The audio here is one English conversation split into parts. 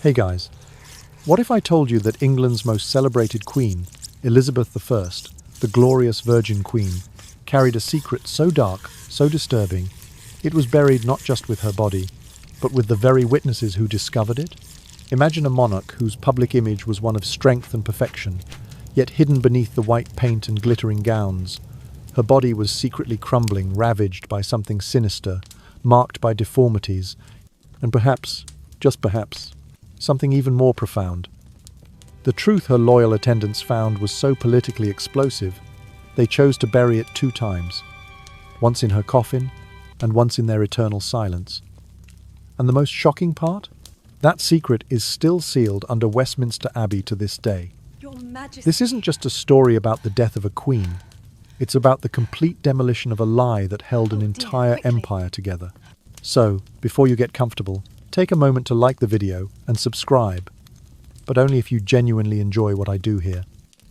Hey guys, what if I told you that England's most celebrated queen, Elizabeth I, the glorious Virgin Queen, carried a secret so dark, so disturbing, it was buried not just with her body, but with the very witnesses who discovered it? Imagine a monarch whose public image was one of strength and perfection, yet hidden beneath the white paint and glittering gowns. Her body was secretly crumbling, ravaged by something sinister, marked by deformities, and perhaps, just perhaps, something even more profound. The truth her loyal attendants found was so politically explosive, they chose to bury it 2 times, once in her coffin and once in their eternal silence. And the most shocking part? That secret is still sealed under Westminster Abbey to this day. Your Majesty. This isn't just a story about the death of a queen. It's about the complete demolition of a lie that held an entire empire together. So, before you get comfortable, take a moment to like the video and subscribe, but only if you genuinely enjoy what I do here.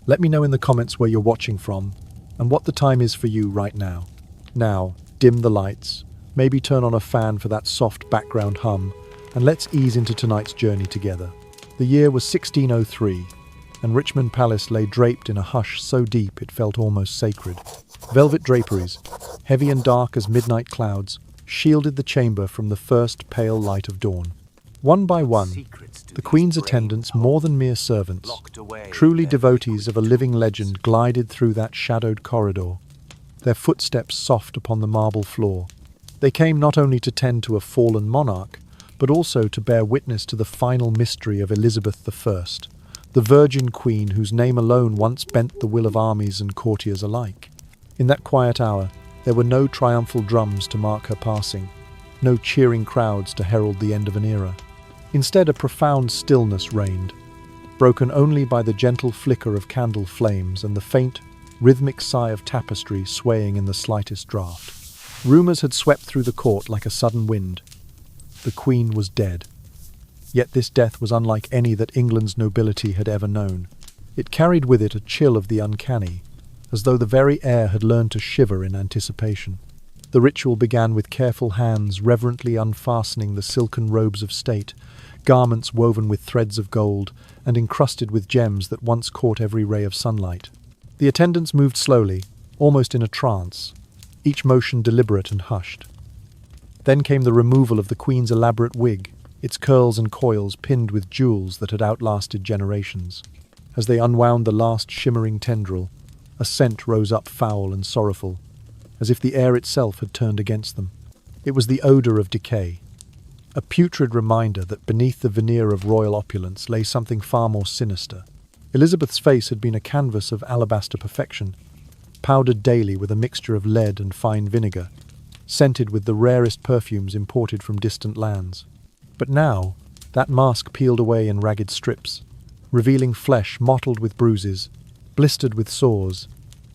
Let me know in the comments where you're watching from and what the time is for you right now. Now, dim the lights, maybe turn on a fan for that soft background hum, and let's ease into tonight's journey together. The year was 1603, and Richmond Palace lay draped in a hush so deep it felt almost sacred. Velvet draperies, heavy and dark as midnight clouds, shielded the chamber from the first pale light of dawn. One by one, the Queen's attendants, more than mere servants, truly devotees of a living legend, glided through that shadowed corridor, their footsteps soft upon the marble floor. They came not only to tend to a fallen monarch, but also to bear witness to the final mystery of Elizabeth I, the Virgin Queen whose name alone once bent the will of armies and courtiers alike. In that quiet hour, there were no triumphal drums to mark her passing, no cheering crowds to herald the end of an era. Instead, a profound stillness reigned, broken only by the gentle flicker of candle flames and the faint, rhythmic sigh of tapestry swaying in the slightest draught. Rumours had swept through the court like a sudden wind. The Queen was dead. Yet this death was unlike any that England's nobility had ever known. It carried with it a chill of the uncanny, as though the very air had learned to shiver in anticipation. The ritual began with careful hands reverently unfastening the silken robes of state, garments woven with threads of gold and encrusted with gems that once caught every ray of sunlight. The attendants moved slowly, almost in a trance, each motion deliberate and hushed. Then came the removal of the Queen's elaborate wig, its curls and coils pinned with jewels that had outlasted generations. As they unwound the last shimmering tendril, a scent rose up foul and sorrowful, as if the air itself had turned against them. It was the odour of decay, a putrid reminder that beneath the veneer of royal opulence lay something far more sinister. Elizabeth's face had been a canvas of alabaster perfection, powdered daily with a mixture of lead and fine vinegar, scented with the rarest perfumes imported from distant lands. But now, that mask peeled away in ragged strips, revealing flesh mottled with bruises, blistered with sores,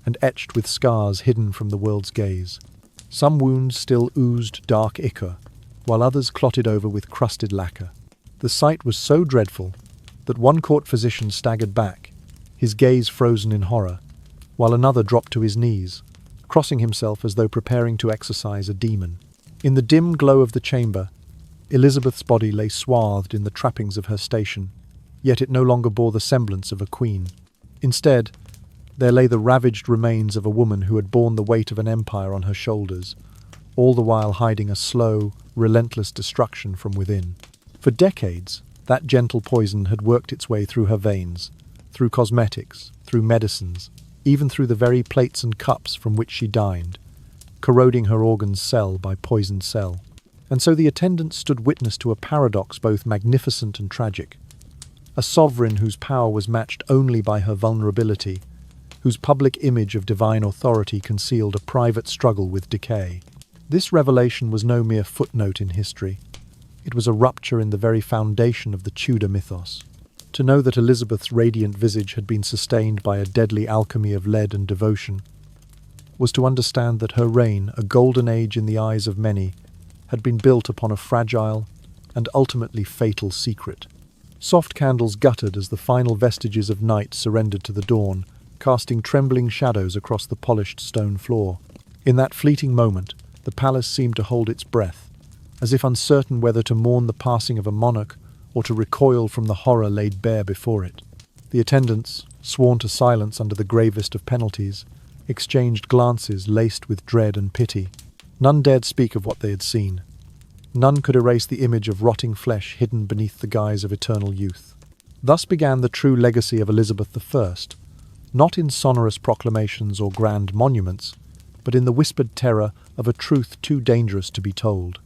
and etched with scars hidden from the world's gaze. Some wounds still oozed dark ichor, while others clotted over with crusted lacquer. The sight was so dreadful that one court physician staggered back, his gaze frozen in horror, while another dropped to his knees, crossing himself as though preparing to exorcise a demon. In the dim glow of the chamber, Elizabeth's body lay swathed in the trappings of her station, yet it no longer bore the semblance of a queen. Instead, there lay the ravaged remains of a woman who had borne the weight of an empire on her shoulders, all the while hiding a slow, relentless destruction from within. For decades, that gentle poison had worked its way through her veins, through cosmetics, through medicines, even through the very plates and cups from which she dined, corroding her organs cell by poisoned cell. And so the attendants stood witness to a paradox both magnificent and tragic. A sovereign whose power was matched only by her vulnerability, whose public image of divine authority concealed a private struggle with decay. This revelation was no mere footnote in history. It was a rupture in the very foundation of the Tudor mythos. To know that Elizabeth's radiant visage had been sustained by a deadly alchemy of lead and devotion was to understand that her reign, a golden age in the eyes of many, had been built upon a fragile and ultimately fatal secret. Soft candles guttered as the final vestiges of night surrendered to the dawn, casting trembling shadows across the polished stone floor. In that fleeting moment, the palace seemed to hold its breath, as if uncertain whether to mourn the passing of a monarch or to recoil from the horror laid bare before it. The attendants, sworn to silence under the gravest of penalties, exchanged glances laced with dread and pity. None dared speak of what they had seen. None could erase the image of rotting flesh hidden beneath the guise of eternal youth. Thus began the true legacy of Elizabeth I, not in sonorous proclamations or grand monuments, but in the whispered terror of a truth too dangerous to be told.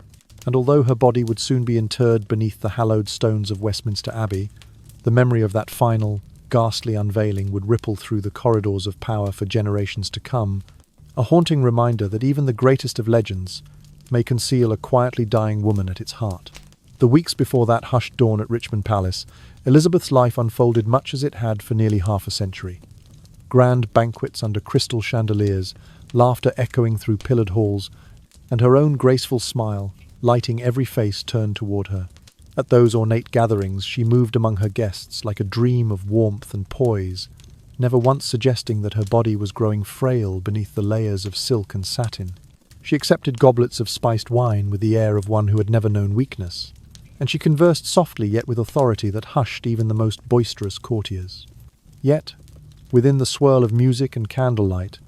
And although her body would soon be interred beneath the hallowed stones of Westminster Abbey, the memory of that final, ghastly unveiling would ripple through the corridors of power for generations to come, a haunting reminder that even the greatest of legends may conceal a quietly dying woman at its heart. The weeks before that hushed dawn at Richmond Palace, Elizabeth's life unfolded much as it had for nearly half a century. Grand banquets under crystal chandeliers, laughter echoing through pillared halls, and her own graceful smile lighting every face turned toward her. At those ornate gatherings, she moved among her guests like a dream of warmth and poise, never once suggesting that her body was growing frail beneath the layers of silk and satin. She accepted goblets of spiced wine with the air of one who had never known weakness, and she conversed softly yet with authority that hushed even the most boisterous courtiers. Yet, within the swirl of music and candlelight,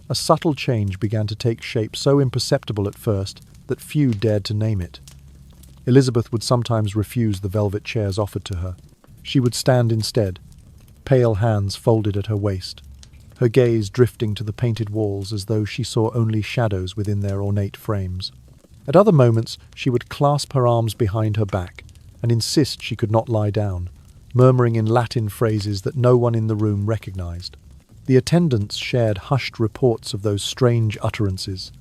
a subtle change began to take shape so imperceptible at first that few dared to name it. Elizabeth would sometimes refuse the velvet chairs offered to her. She would stand instead, pale hands folded at her waist, her gaze drifting to the painted walls as though she saw only shadows within their ornate frames. At other moments, she would clasp her arms behind her back and insist she could not lie down, murmuring in Latin phrases that no one in the room recognized. The attendants shared hushed reports of those strange utterances,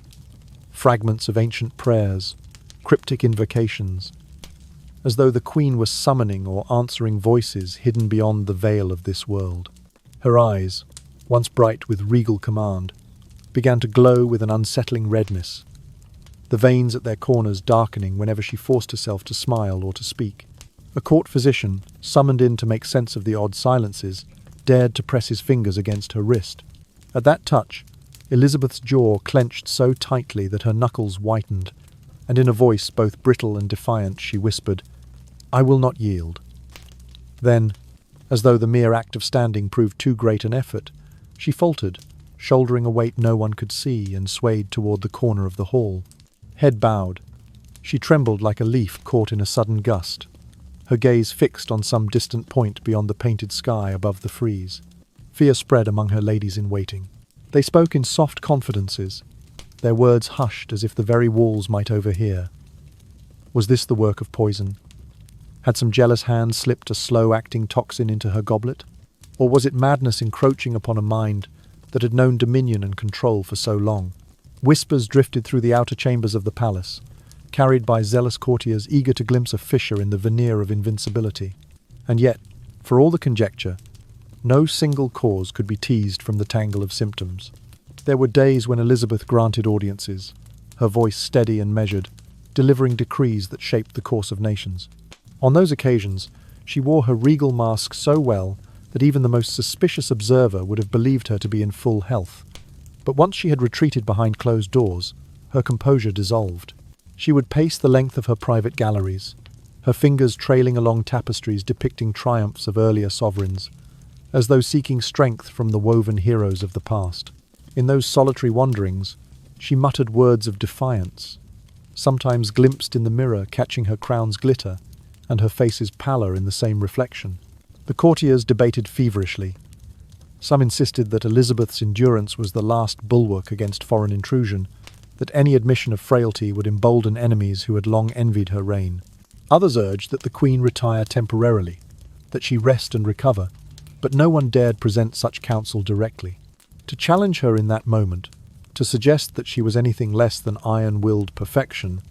fragments of ancient prayers, cryptic invocations, as though the Queen was summoning or answering voices hidden beyond the veil of this world. Her eyes, once bright with regal command, began to glow with an unsettling redness, the veins at their corners darkening whenever she forced herself to smile or to speak. A court physician, summoned in to make sense of the odd silences, dared to press his fingers against her wrist. At that touch, Elizabeth's jaw clenched so tightly that her knuckles whitened, and in a voice both brittle and defiant she whispered, "I will not yield." Then, as though the mere act of standing proved too great an effort, she faltered, shouldering a weight no one could see, and swayed toward the corner of the hall. Head bowed, she trembled like a leaf caught in a sudden gust, her gaze fixed on some distant point beyond the painted sky above the frieze. Fear spread among her ladies-in-waiting. They spoke in soft confidences, their words hushed as if the very walls might overhear. Was this the work of poison? Had some jealous hand slipped a slow-acting toxin into her goblet? Or was it madness encroaching upon a mind that had known dominion and control for so long? Whispers drifted through the outer chambers of the palace, carried by zealous courtiers eager to glimpse a fissure in the veneer of invincibility. And yet, for all the conjecture, no single cause could be teased from the tangle of symptoms. There were days when Elizabeth granted audiences, her voice steady and measured, delivering decrees that shaped the course of nations. On those occasions, she wore her regal mask so well that even the most suspicious observer would have believed her to be in full health. But once she had retreated behind closed doors, her composure dissolved. She would pace the length of her private galleries, her fingers trailing along tapestries depicting triumphs of earlier sovereigns, as though seeking strength from the woven heroes of the past. In those solitary wanderings, she muttered words of defiance, sometimes glimpsed in the mirror catching her crown's glitter and her face's pallor in the same reflection. The courtiers debated feverishly. Some insisted that Elizabeth's endurance was the last bulwark against foreign intrusion, that any admission of frailty would embolden enemies who had long envied her reign. Others urged that the Queen retire temporarily, that she rest and recover, but no one dared present such counsel directly. To challenge her in that moment, to suggest that she was anything less than iron-willed perfection,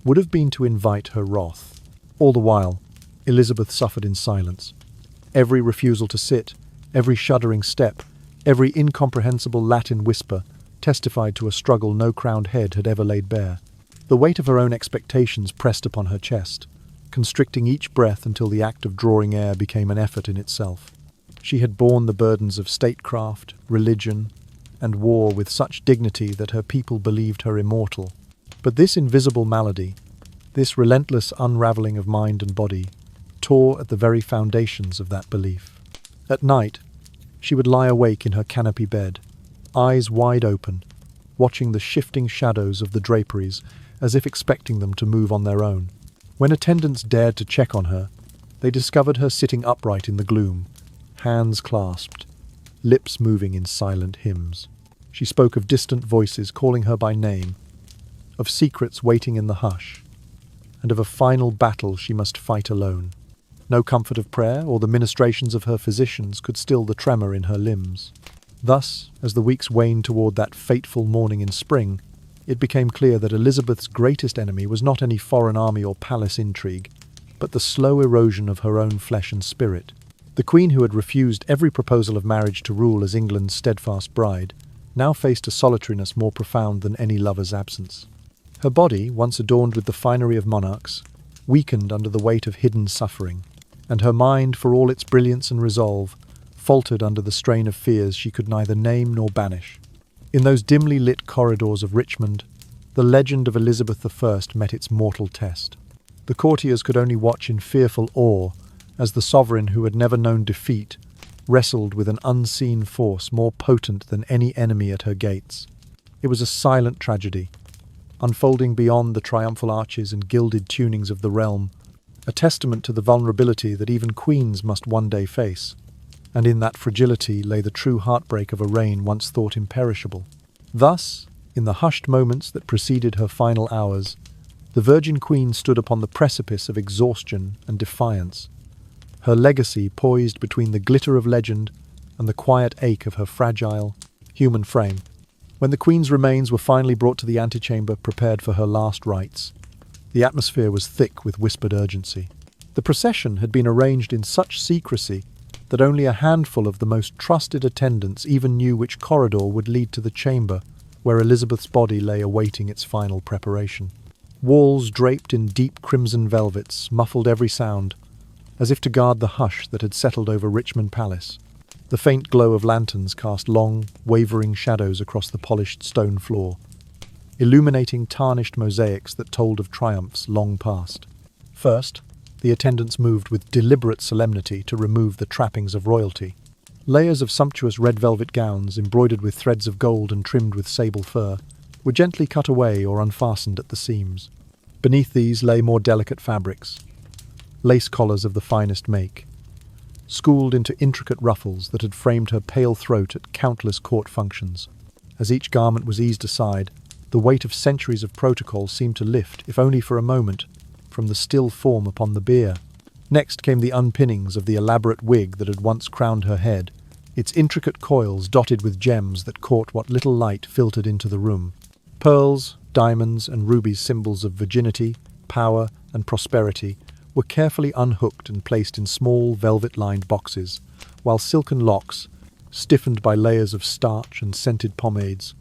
would have been to invite her wrath. All the while, Elizabeth suffered in silence. Every refusal to sit, every shuddering step, every incomprehensible Latin whisper testified to a struggle no crowned head had ever laid bare. The weight of her own expectations pressed upon her chest, constricting each breath until the act of drawing air became an effort in itself. She had borne the burdens of statecraft, religion, and war with such dignity that her people believed her immortal. But this invisible malady, this relentless unravelling of mind and body, tore at the very foundations of that belief. At night, she would lie awake in her canopy bed, eyes wide open, watching the shifting shadows of the draperies as if expecting them to move on their own. When attendants dared to check on her, they discovered her sitting upright in the gloom, hands clasped, lips moving in silent hymns. She spoke of distant voices calling her by name, of secrets waiting in the hush, and of a final battle she must fight alone. No comfort of prayer or the ministrations of her physicians could still the tremor in her limbs. Thus, as the weeks waned toward that fateful morning in spring, it became clear that Elizabeth's greatest enemy was not any foreign army or palace intrigue, but the slow erosion of her own flesh and spirit. The Queen, who had refused every proposal of marriage to rule as England's steadfast bride, now faced a solitariness more profound than any lover's absence. Her body, once adorned with the finery of monarchs, weakened under the weight of hidden suffering, and her mind, for all its brilliance and resolve, faltered under the strain of fears she could neither name nor banish. In those dimly lit corridors of Richmond, the legend of Elizabeth I met its mortal test. The courtiers could only watch in fearful awe as the sovereign, who had never known defeat, wrestled with an unseen force more potent than any enemy at her gates. It was a silent tragedy, unfolding beyond the triumphal arches and gilded tunings of the realm, a testament to the vulnerability that even queens must one day face. And in that fragility lay the true heartbreak of a reign once thought imperishable. Thus, in the hushed moments that preceded her final hours, the Virgin Queen stood upon the precipice of exhaustion and defiance, her legacy poised between the glitter of legend and the quiet ache of her fragile, human frame. When the Queen's remains were finally brought to the antechamber prepared for her last rites, the atmosphere was thick with whispered urgency. The procession had been arranged in such secrecy that only a handful of the most trusted attendants even knew which corridor would lead to the chamber where Elizabeth's body lay awaiting its final preparation. Walls draped in deep crimson velvets muffled every sound, as if to guard the hush that had settled over Richmond Palace. The faint glow of lanterns cast long, wavering shadows across the polished stone floor, illuminating tarnished mosaics that told of triumphs long past. First, the attendants moved with deliberate solemnity to remove the trappings of royalty. Layers of sumptuous red velvet gowns, embroidered with threads of gold and trimmed with sable fur, were gently cut away or unfastened at the seams. Beneath these lay more delicate fabrics, lace collars of the finest make, schooled into intricate ruffles that had framed her pale throat at countless court functions. As each garment was eased aside, the weight of centuries of protocol seemed to lift, if only for a moment, from the still form upon the bier. Next came the unpinnings of the elaborate wig that had once crowned her head, its intricate coils dotted with gems that caught what little light filtered into the room. Pearls, diamonds, and rubies, symbols of virginity, power, and prosperity, were carefully unhooked and placed in small, velvet-lined boxes, while silken locks, stiffened by layers of starch and scented pomades,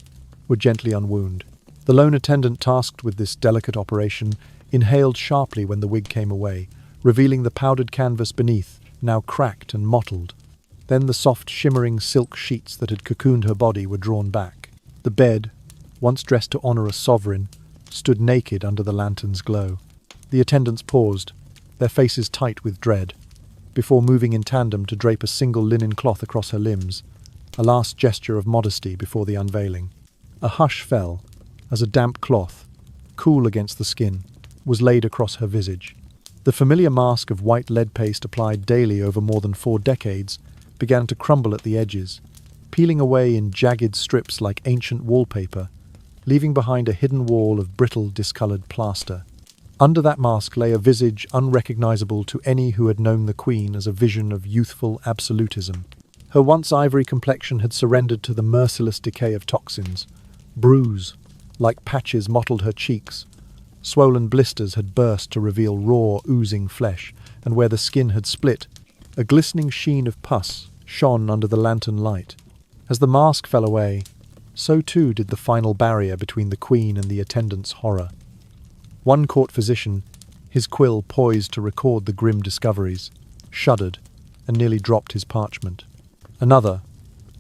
were gently unwound. The lone attendant tasked with this delicate operation inhaled sharply when the wig came away, revealing the powdered canvas beneath, now cracked and mottled. Then the soft, shimmering silk sheets that had cocooned her body were drawn back. The bed, once dressed to honor a sovereign, stood naked under the lantern's glow. The attendants paused, their faces tight with dread, before moving in tandem to drape a single linen cloth across her limbs, a last gesture of modesty before the unveiling. A hush fell, as a damp cloth, cool against the skin, was laid across her visage. The familiar mask of white lead paste applied daily over more than 4 decades began to crumble at the edges, peeling away in jagged strips like ancient wallpaper, leaving behind a hidden wall of brittle, discoloured plaster. Under that mask lay a visage unrecognizable to any who had known the Queen as a vision of youthful absolutism. Her once ivory complexion had surrendered to the merciless decay of toxins. Bruise, like patches, mottled her cheeks. Swollen blisters had burst to reveal raw, oozing flesh, and where the skin had split, a glistening sheen of pus shone under the lantern light. As the mask fell away, so too did the final barrier between the Queen and the attendants' horror. One court physician, his quill poised to record the grim discoveries, shuddered and nearly dropped his parchment. Another,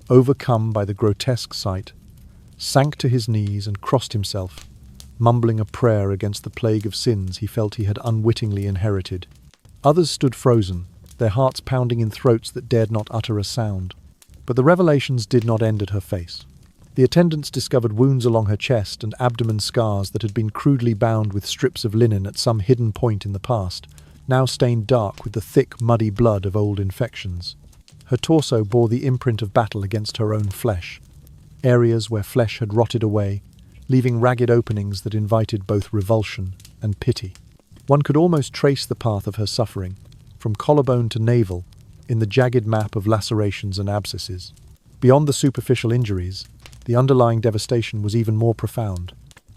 overcome by the grotesque sight, sank to his knees and crossed himself, mumbling a prayer against the plague of sins he felt he had unwittingly inherited. Others stood frozen, their hearts pounding in throats that dared not utter a sound. But the revelations did not end at her face. The attendants discovered wounds along her chest and abdomen scars that had been crudely bound with strips of linen at some hidden point in the past, now stained dark with the thick, muddy blood of old infections. Her torso bore the imprint of battle against her own flesh, areas where flesh had rotted away, leaving ragged openings that invited both revulsion and pity. One could almost trace the path of her suffering, from collarbone to navel, in the jagged map of lacerations and abscesses. Beyond the superficial injuries, the underlying devastation was even more profound.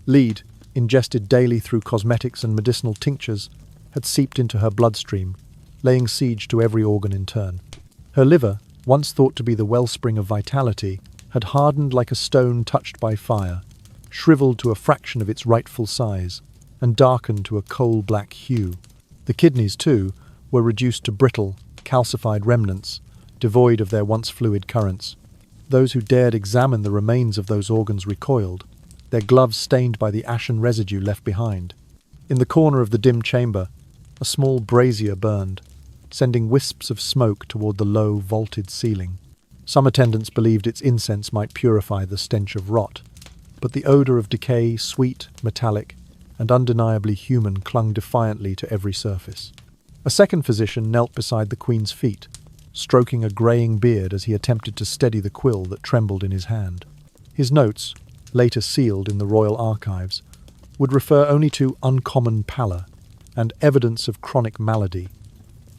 Lead, ingested daily through cosmetics and medicinal tinctures, had seeped into her bloodstream, laying siege to every organ in turn. Her liver, once thought to be the wellspring of vitality, had hardened like a stone touched by fire, shriveled to a fraction of its rightful size, and darkened to a coal-black hue. The kidneys, too, were reduced to brittle, calcified remnants, devoid of their once fluid currents. Those who dared examine the remains of those organs recoiled, their gloves stained by the ashen residue left behind. In the corner of the dim chamber, a small brazier burned, sending wisps of smoke toward the low, vaulted ceiling. Some attendants believed its incense might purify the stench of rot, but the odor of decay, sweet, metallic, and undeniably human, clung defiantly to every surface. A second physician knelt beside the Queen's feet, stroking a greying beard as he attempted to steady the quill that trembled in his hand. His notes, later sealed in the royal archives, would refer only to uncommon pallor and evidence of chronic malady,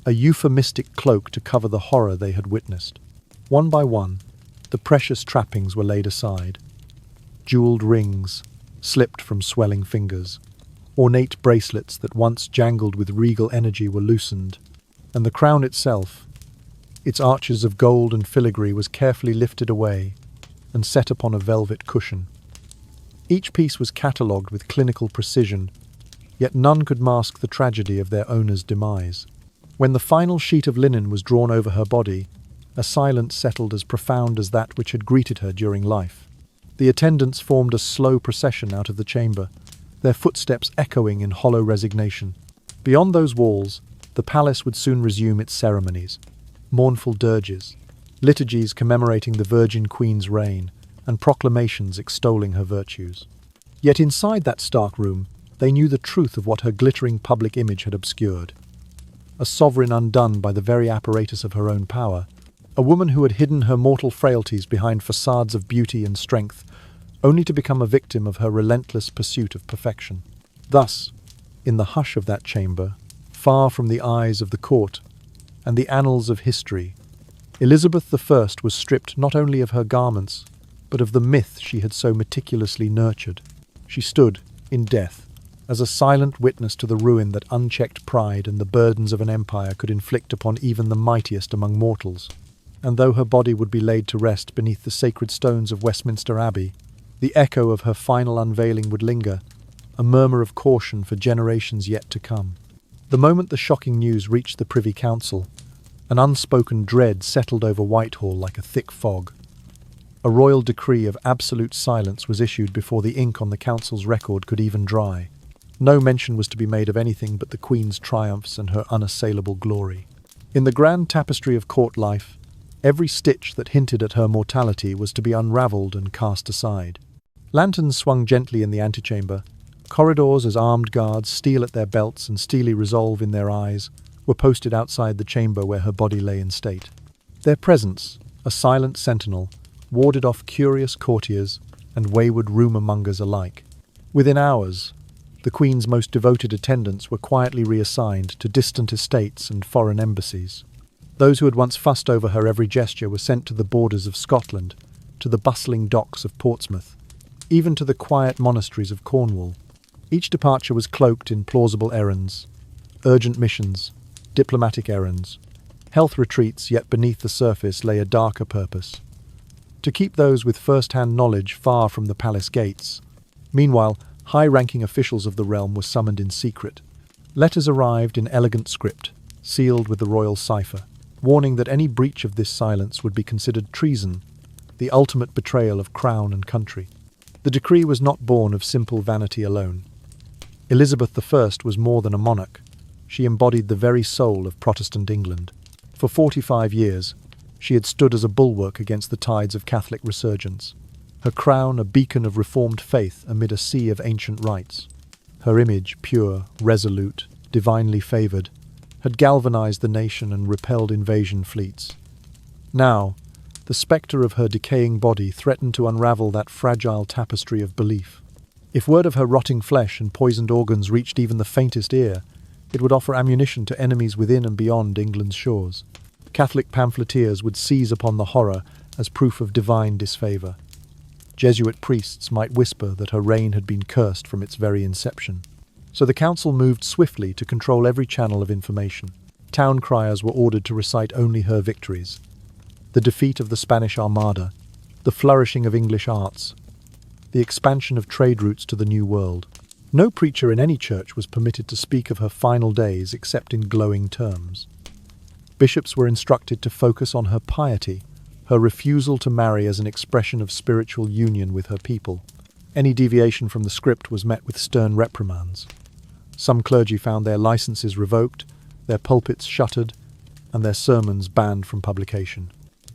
a euphemistic cloak to cover the horror they had witnessed. One by one, the precious trappings were laid aside. Jeweled rings slipped from swelling fingers. Ornate bracelets that once jangled with regal energy were loosened, and the crown itself, its arches of gold and filigree, was carefully lifted away and set upon a velvet cushion. Each piece was catalogued with clinical precision, yet none could mask the tragedy of their owner's demise. When the final sheet of linen was drawn over her body, a silence settled as profound as that which had greeted her during life. The attendants formed a slow procession out of the chamber, their footsteps echoing in hollow resignation. Beyond those walls, the palace would soon resume its ceremonies. Mournful dirges, liturgies commemorating the Virgin Queen's reign, and proclamations extolling her virtues. Yet inside that stark room, they knew the truth of what her glittering public image had obscured. A sovereign undone by the very apparatus of her own power, a woman who had hidden her mortal frailties behind facades of beauty and strength, only to become a victim of her relentless pursuit of perfection. Thus, in the hush of that chamber, far from the eyes of the court and the annals of history, Elizabeth I was stripped not only of her garments, but of the myth she had so meticulously nurtured. She stood, in death, as a silent witness to the ruin that unchecked pride and the burdens of an empire could inflict upon even the mightiest among mortals. And though her body would be laid to rest beneath the sacred stones of Westminster Abbey, the echo of her final unveiling would linger, a murmur of caution for generations yet to come. The moment the shocking news reached the Privy Council, an unspoken dread settled over Whitehall like a thick fog. A royal decree of absolute silence was issued before the ink on the council's record could even dry. No mention was to be made of anything but the Queen's triumphs and her unassailable glory. In the grand tapestry of court life, every stitch that hinted at her mortality was to be unravelled and cast aside. Lanterns swung gently in the antechamber. Corridors as armed guards, steel at their belts and steely resolve in their eyes, were posted outside the chamber where her body lay in state. Their presence, a silent sentinel, warded off curious courtiers and wayward rumour-mongers alike. Within hours, the Queen's most devoted attendants were quietly reassigned to distant estates and foreign embassies. Those who had once fussed over her every gesture were sent to the borders of Scotland, to the bustling docks of Portsmouth, even to the quiet monasteries of Cornwall. Each departure was cloaked in plausible errands, urgent missions, diplomatic errands, health retreats, yet beneath the surface lay a darker purpose: to keep those with first-hand knowledge far from the palace gates. Meanwhile, high-ranking officials of the realm were summoned in secret. Letters arrived in elegant script, sealed with the royal cipher, warning that any breach of this silence would be considered treason, the ultimate betrayal of crown and country. The decree was not born of simple vanity alone. Elizabeth I was more than a monarch. she embodied the very soul of Protestant England. For 45 years, she had stood as a bulwark against the tides of Catholic resurgence, her crown a beacon of reformed faith amid a sea of ancient rites. Her image, pure, resolute, divinely favoured, had galvanised the nation and repelled invasion fleets. Now, the spectre of her decaying body threatened to unravel that fragile tapestry of belief. If word of her rotting flesh and poisoned organs reached even the faintest ear, it would offer ammunition to enemies within and beyond England's shores. Catholic pamphleteers would seize upon the horror as proof of divine disfavour. Jesuit priests might whisper that her reign had been cursed from its very inception. So the council moved swiftly to control every channel of information. Town criers were ordered to recite only her victories: the defeat of the Spanish Armada, the flourishing of English arts, the expansion of trade routes to the New World. No preacher in any church was permitted to speak of her final days except in glowing terms. Bishops were instructed to focus on her piety, her refusal to marry as an expression of spiritual union with her people. Any deviation from the script was met with stern reprimands. Some clergy found their licenses revoked, their pulpits shuttered, and their sermons banned from publication.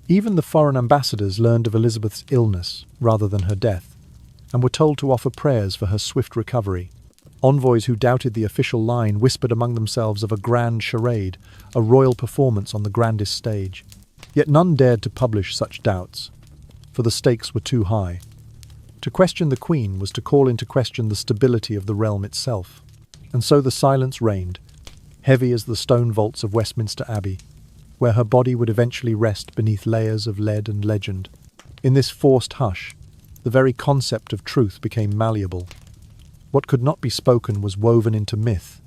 Even the foreign ambassadors learned of Elizabeth's illness rather than her death, and were told to offer prayers for her swift recovery. Envoys who doubted the official line whispered among themselves of a grand charade, a royal performance on the grandest stage. Yet none dared to publish such doubts, for the stakes were too high. To question the Queen was to call into question the stability of the realm itself. And so the silence reigned, heavy as the stone vaults of Westminster Abbey, where her body would eventually rest beneath layers of lead and legend. In this forced hush, the very concept of truth became malleable. What could not be spoken was woven into myth.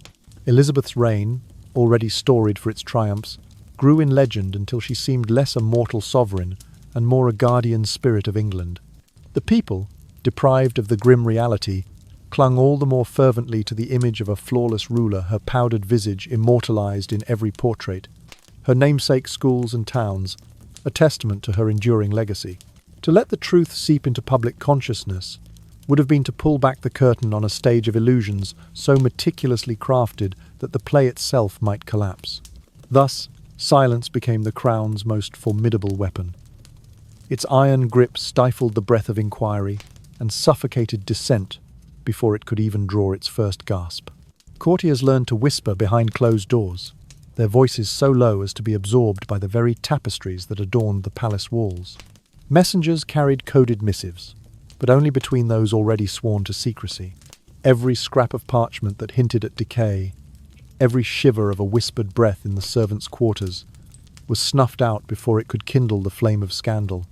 Elizabeth's reign, already storied for its triumphs, grew in legend until she seemed less a mortal sovereign and more a guardian spirit of England. The people, deprived of the grim reality, clung all the more fervently to the image of a flawless ruler, her powdered visage immortalized in every portrait, her namesake schools and towns, a testament to her enduring legacy. To let the truth seep into public consciousness would have been to pull back the curtain on a stage of illusions so meticulously crafted that the play itself might collapse. Thus, silence became the crown's most formidable weapon. Its iron grip stifled the breath of inquiry and suffocated dissent before it could even draw its first gasp. Courtiers learned to whisper behind closed doors, their voices so low as to be absorbed by the very tapestries that adorned the palace walls. Messengers carried coded missives, but only between those already sworn to secrecy. Every scrap of parchment that hinted at decay, every shiver of a whispered breath in the servants' quarters, was snuffed out before it could kindle the flame of scandal.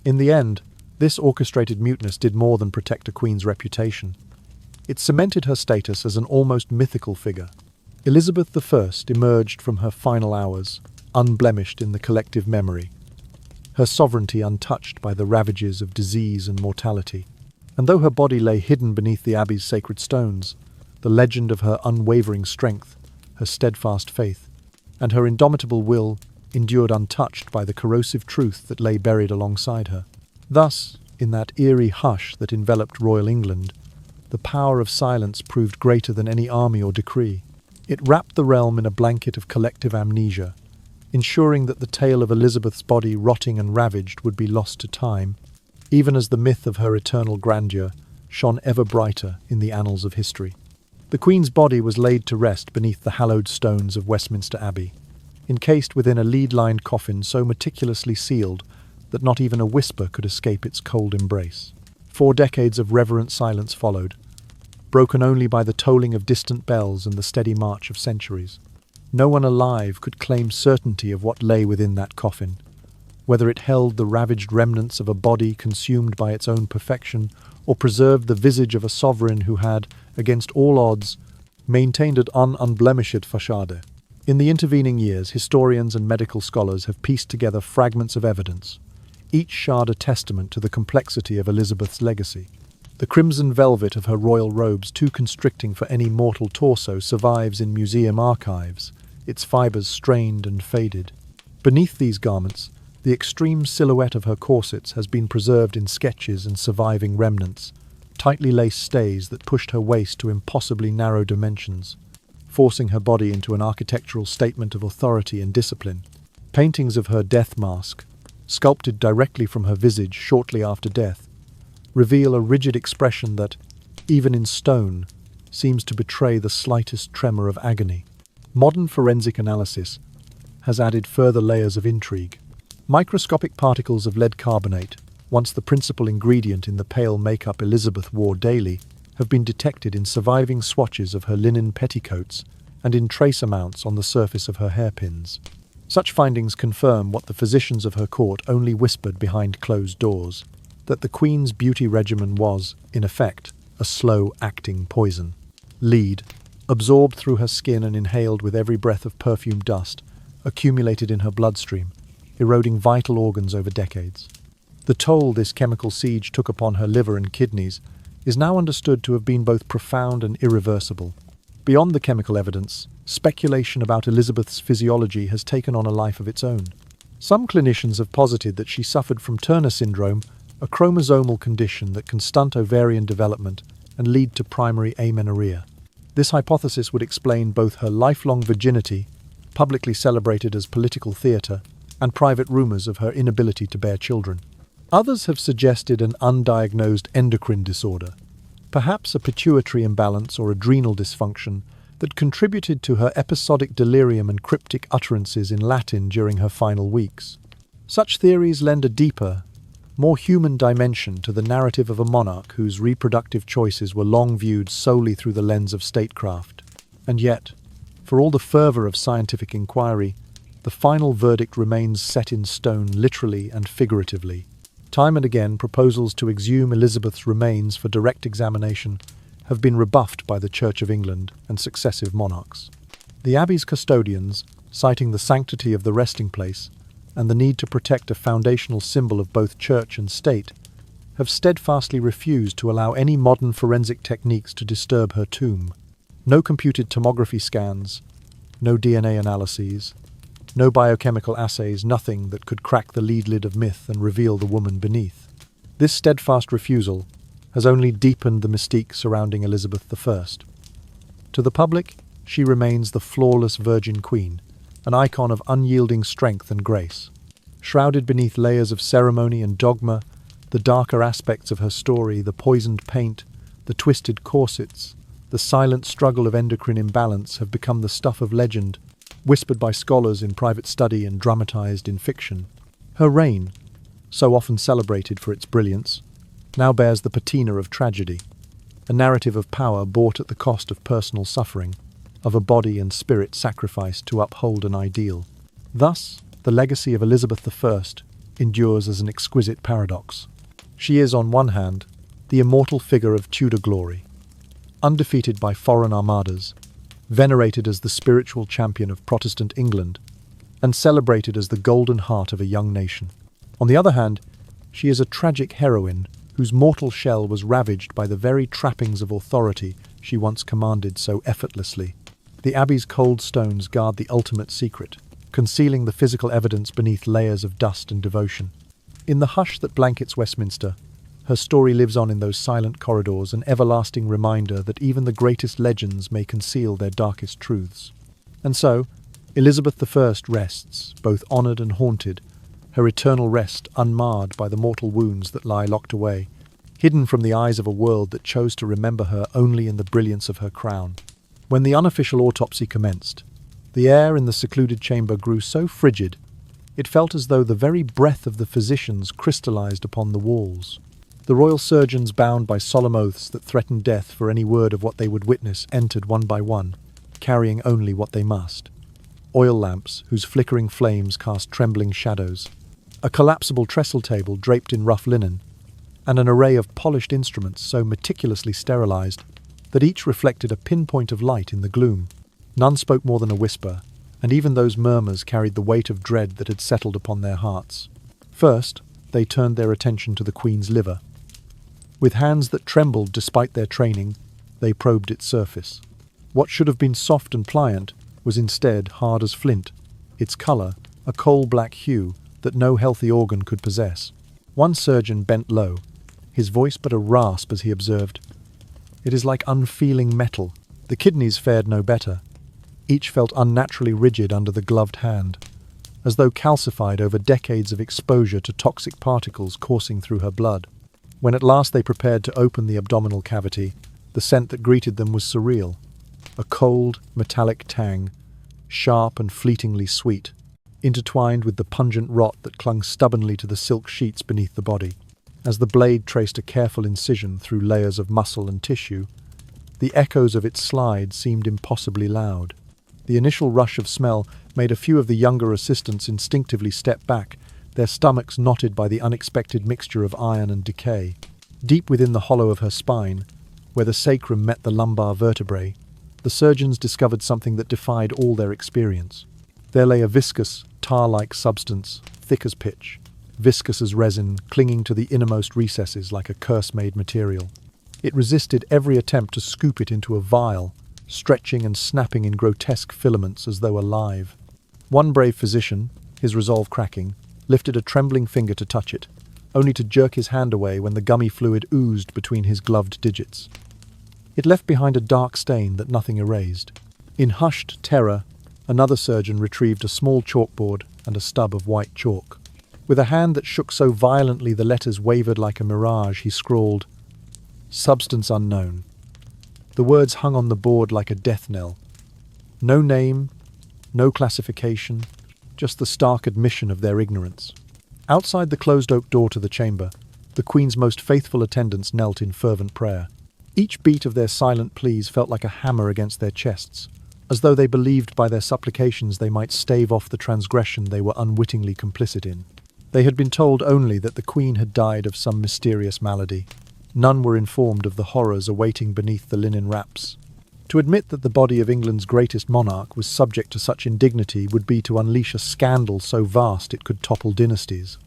In the end, this orchestrated muteness did more than protect a queen's reputation. It cemented her status as an almost mythical figure. Elizabeth I emerged from her final hours, unblemished in the collective memory, her sovereignty untouched by the ravages of disease and mortality. And though her body lay hidden beneath the Abbey's sacred stones, the legend of her unwavering strength, her steadfast faith, and her indomitable will endured untouched by the corrosive truth that lay buried alongside her. Thus, in that eerie hush that enveloped royal England, the power of silence proved greater than any army or decree. It wrapped the realm in a blanket of collective amnesia, ensuring that the tale of Elizabeth's body rotting and ravaged would be lost to time, even as the myth of her eternal grandeur shone ever brighter in the annals of history. The Queen's body was laid to rest beneath the hallowed stones of Westminster Abbey, encased within a lead-lined coffin so meticulously sealed that not even a whisper could escape its cold embrace. 4 decades of reverent silence followed, broken only by the tolling of distant bells and the steady march of centuries. No one alive could claim certainty of what lay within that coffin, whether it held the ravaged remnants of a body consumed by its own perfection, or preserved the visage of a sovereign who had, against all odds, maintained an unblemished facade. In the intervening years, historians and medical scholars have pieced together fragments of evidence, each shard a testament to the complexity of Elizabeth's legacy. The crimson velvet of her royal robes, too constricting for any mortal torso, survives in museum archives, its fibres strained and faded. Beneath these garments, the extreme silhouette of her corsets has been preserved in sketches and surviving remnants, tightly laced stays that pushed her waist to impossibly narrow dimensions. forcing her body into an architectural statement of authority and discipline. Paintings of her death mask, sculpted directly from her visage shortly after death, reveal a rigid expression that, even in stone, seems to betray the slightest tremor of agony. Modern forensic analysis has added further layers of intrigue. Microscopic particles of lead carbonate, once the principal ingredient in the pale makeup Elizabeth wore daily, have been detected in surviving swatches of her linen petticoats and in trace amounts on the surface of her hairpins. Such findings confirm what the physicians of her court only whispered behind closed doors, that the Queen's beauty regimen was, in effect, a slow-acting poison. Lead, absorbed through her skin and inhaled with every breath of perfumed dust, accumulated in her bloodstream, eroding vital organs over decades. The toll this chemical siege took upon her liver and kidneys is now understood to have been both profound and irreversible. Beyond the chemical evidence, speculation about Elizabeth's physiology has taken on a life of its own. Some clinicians have posited that she suffered from Turner syndrome, a chromosomal condition that can stunt ovarian development and lead to primary amenorrhea. This hypothesis would explain both her lifelong virginity, publicly celebrated as political theatre, and private rumours of her inability to bear children. Others have suggested an undiagnosed endocrine disorder, perhaps a pituitary imbalance or adrenal dysfunction, that contributed to her episodic delirium and cryptic utterances in Latin during her final weeks. Such theories lend a deeper, more human dimension to the narrative of a monarch whose reproductive choices were long viewed solely through the lens of statecraft. And yet, for all the fervour of scientific inquiry, the final verdict remains set in stone literally and figuratively. Time and again, proposals to exhume Elizabeth's remains for direct examination have been rebuffed by the Church of England and successive monarchs. The Abbey's custodians, citing the sanctity of the resting place and the need to protect a foundational symbol of both church and state, have steadfastly refused to allow any modern forensic techniques to disturb her tomb. No computed tomography scans, no DNA analyses, no biochemical assays, nothing that could crack the lead lid of myth and reveal the woman beneath. This steadfast refusal has only deepened the mystique surrounding Elizabeth I. To the public, she remains the flawless Virgin Queen, an icon of unyielding strength and grace. Shrouded beneath layers of ceremony and dogma, the darker aspects of her story, the poisoned paint, the twisted corsets, the silent struggle of endocrine imbalance have become the stuff of legend, whispered by scholars in private study and dramatized in fiction. Her reign, so often celebrated for its brilliance, now bears the patina of tragedy, a narrative of power bought at the cost of personal suffering, of a body and spirit sacrificed to uphold an ideal. Thus, the legacy of Elizabeth I endures as an exquisite paradox. She is, on one hand, the immortal figure of Tudor glory, undefeated by foreign armadas, venerated as the spiritual champion of Protestant England, and celebrated as the golden heart of a young nation. On the other hand, she is a tragic heroine whose mortal shell was ravaged by the very trappings of authority she once commanded so effortlessly. The Abbey's cold stones guard the ultimate secret, concealing the physical evidence beneath layers of dust and devotion. In the hush that blankets Westminster, her story lives on in those silent corridors, an everlasting reminder that even the greatest legends may conceal their darkest truths. And so, Elizabeth I rests, both honoured and haunted, her eternal rest unmarred by the mortal wounds that lie locked away, hidden from the eyes of a world that chose to remember her only in the brilliance of her crown. When the unofficial autopsy commenced, the air in the secluded chamber grew so frigid, it felt as though the very breath of the physicians crystallized upon the walls. The royal surgeons, bound by solemn oaths that threatened death for any word of what they would witness, entered one by one, carrying only what they must. Oil lamps, whose flickering flames cast trembling shadows, a collapsible trestle table draped in rough linen, and an array of polished instruments so meticulously sterilized that each reflected a pinpoint of light in the gloom. None spoke more than a whisper, and even those murmurs carried the weight of dread that had settled upon their hearts. First, they turned their attention to the Queen's liver. With hands that trembled despite their training, they probed its surface. What should have been soft and pliant was instead hard as flint, its colour a coal-black hue that no healthy organ could possess. One surgeon bent low, his voice but a rasp as he observed, "It is like unfeeling metal." The kidneys fared no better. Each felt unnaturally rigid under the gloved hand, as though calcified over decades of exposure to toxic particles coursing through her blood. When at last they prepared to open the abdominal cavity, the scent that greeted them was surreal. A cold, metallic tang, sharp and fleetingly sweet, intertwined with the pungent rot that clung stubbornly to the silk sheets beneath the body. As the blade traced a careful incision through layers of muscle and tissue, the echoes of its slide seemed impossibly loud. The initial rush of smell made a few of the younger assistants instinctively step back, their stomachs knotted by the unexpected mixture of iron and decay. Deep within the hollow of her spine, where the sacrum met the lumbar vertebrae, the surgeons discovered something that defied all their experience. There lay a viscous, tar-like substance, thick as pitch, viscous as resin, clinging to the innermost recesses like a curse-made material. It resisted every attempt to scoop it into a vial, stretching and snapping in grotesque filaments as though alive. One brave physician, his resolve cracking, lifted a trembling finger to touch it, only to jerk his hand away when the gummy fluid oozed between his gloved digits. It left behind a dark stain that nothing erased. In hushed terror, another surgeon retrieved a small chalkboard and a stub of white chalk. With a hand that shook so violently the letters wavered like a mirage, he scrawled, "Substance unknown." The words hung on the board like a death knell. No name, no classification, just the stark admission of their ignorance. Outside the closed oak door to the chamber, the Queen's most faithful attendants knelt in fervent prayer. Each beat of their silent pleas felt like a hammer against their chests, as though they believed by their supplications they might stave off the transgression they were unwittingly complicit in. They had been told only that the Queen had died of some mysterious malady. None were informed of the horrors awaiting beneath the linen wraps. To admit that the body of England's greatest monarch was subject to such indignity would be to unleash a scandal so vast it could topple dynasties.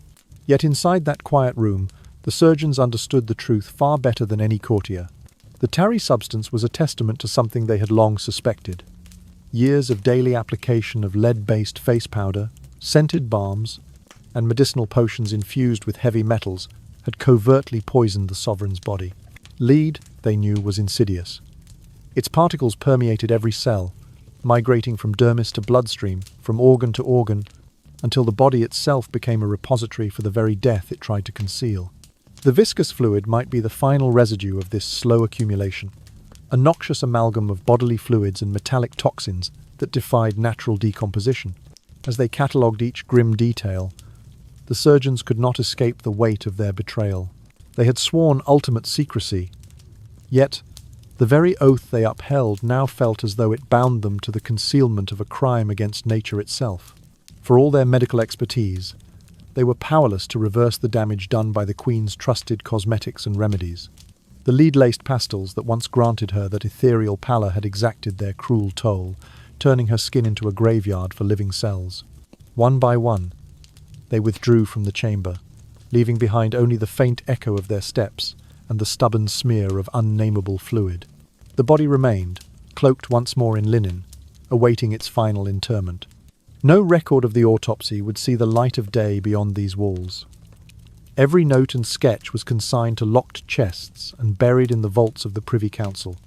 Yet inside that quiet room, the surgeons understood the truth far better than any courtier. The tarry substance was a testament to something they had long suspected. Years of daily application of lead-based face powder, scented balms, and medicinal potions infused with heavy metals had covertly poisoned the sovereign's body. Lead, they knew, was insidious. Its particles permeated every cell, migrating from dermis to bloodstream, from organ to organ, until the body itself became a repository for the very death it tried to conceal. The viscous fluid might be the final residue of this slow accumulation, a noxious amalgam of bodily fluids and metallic toxins that defied natural decomposition. As they catalogued each grim detail, the surgeons could not escape the weight of their betrayal. They had sworn ultimate secrecy, yet the very oath they upheld now felt as though it bound them to the concealment of a crime against nature itself. For all their medical expertise, they were powerless to reverse the damage done by the Queen's trusted cosmetics and remedies. The lead-laced pastils that once granted her that ethereal pallor had exacted their cruel toll, turning her skin into a graveyard for living cells. One by one, they withdrew from the chamber, leaving behind only the faint echo of their steps and the stubborn smear of unnameable fluid. The body remained, cloaked once more in linen, awaiting its final interment. No record of the autopsy would see the light of day beyond these walls. Every note and sketch was consigned to locked chests and buried in the vaults of the Privy Council.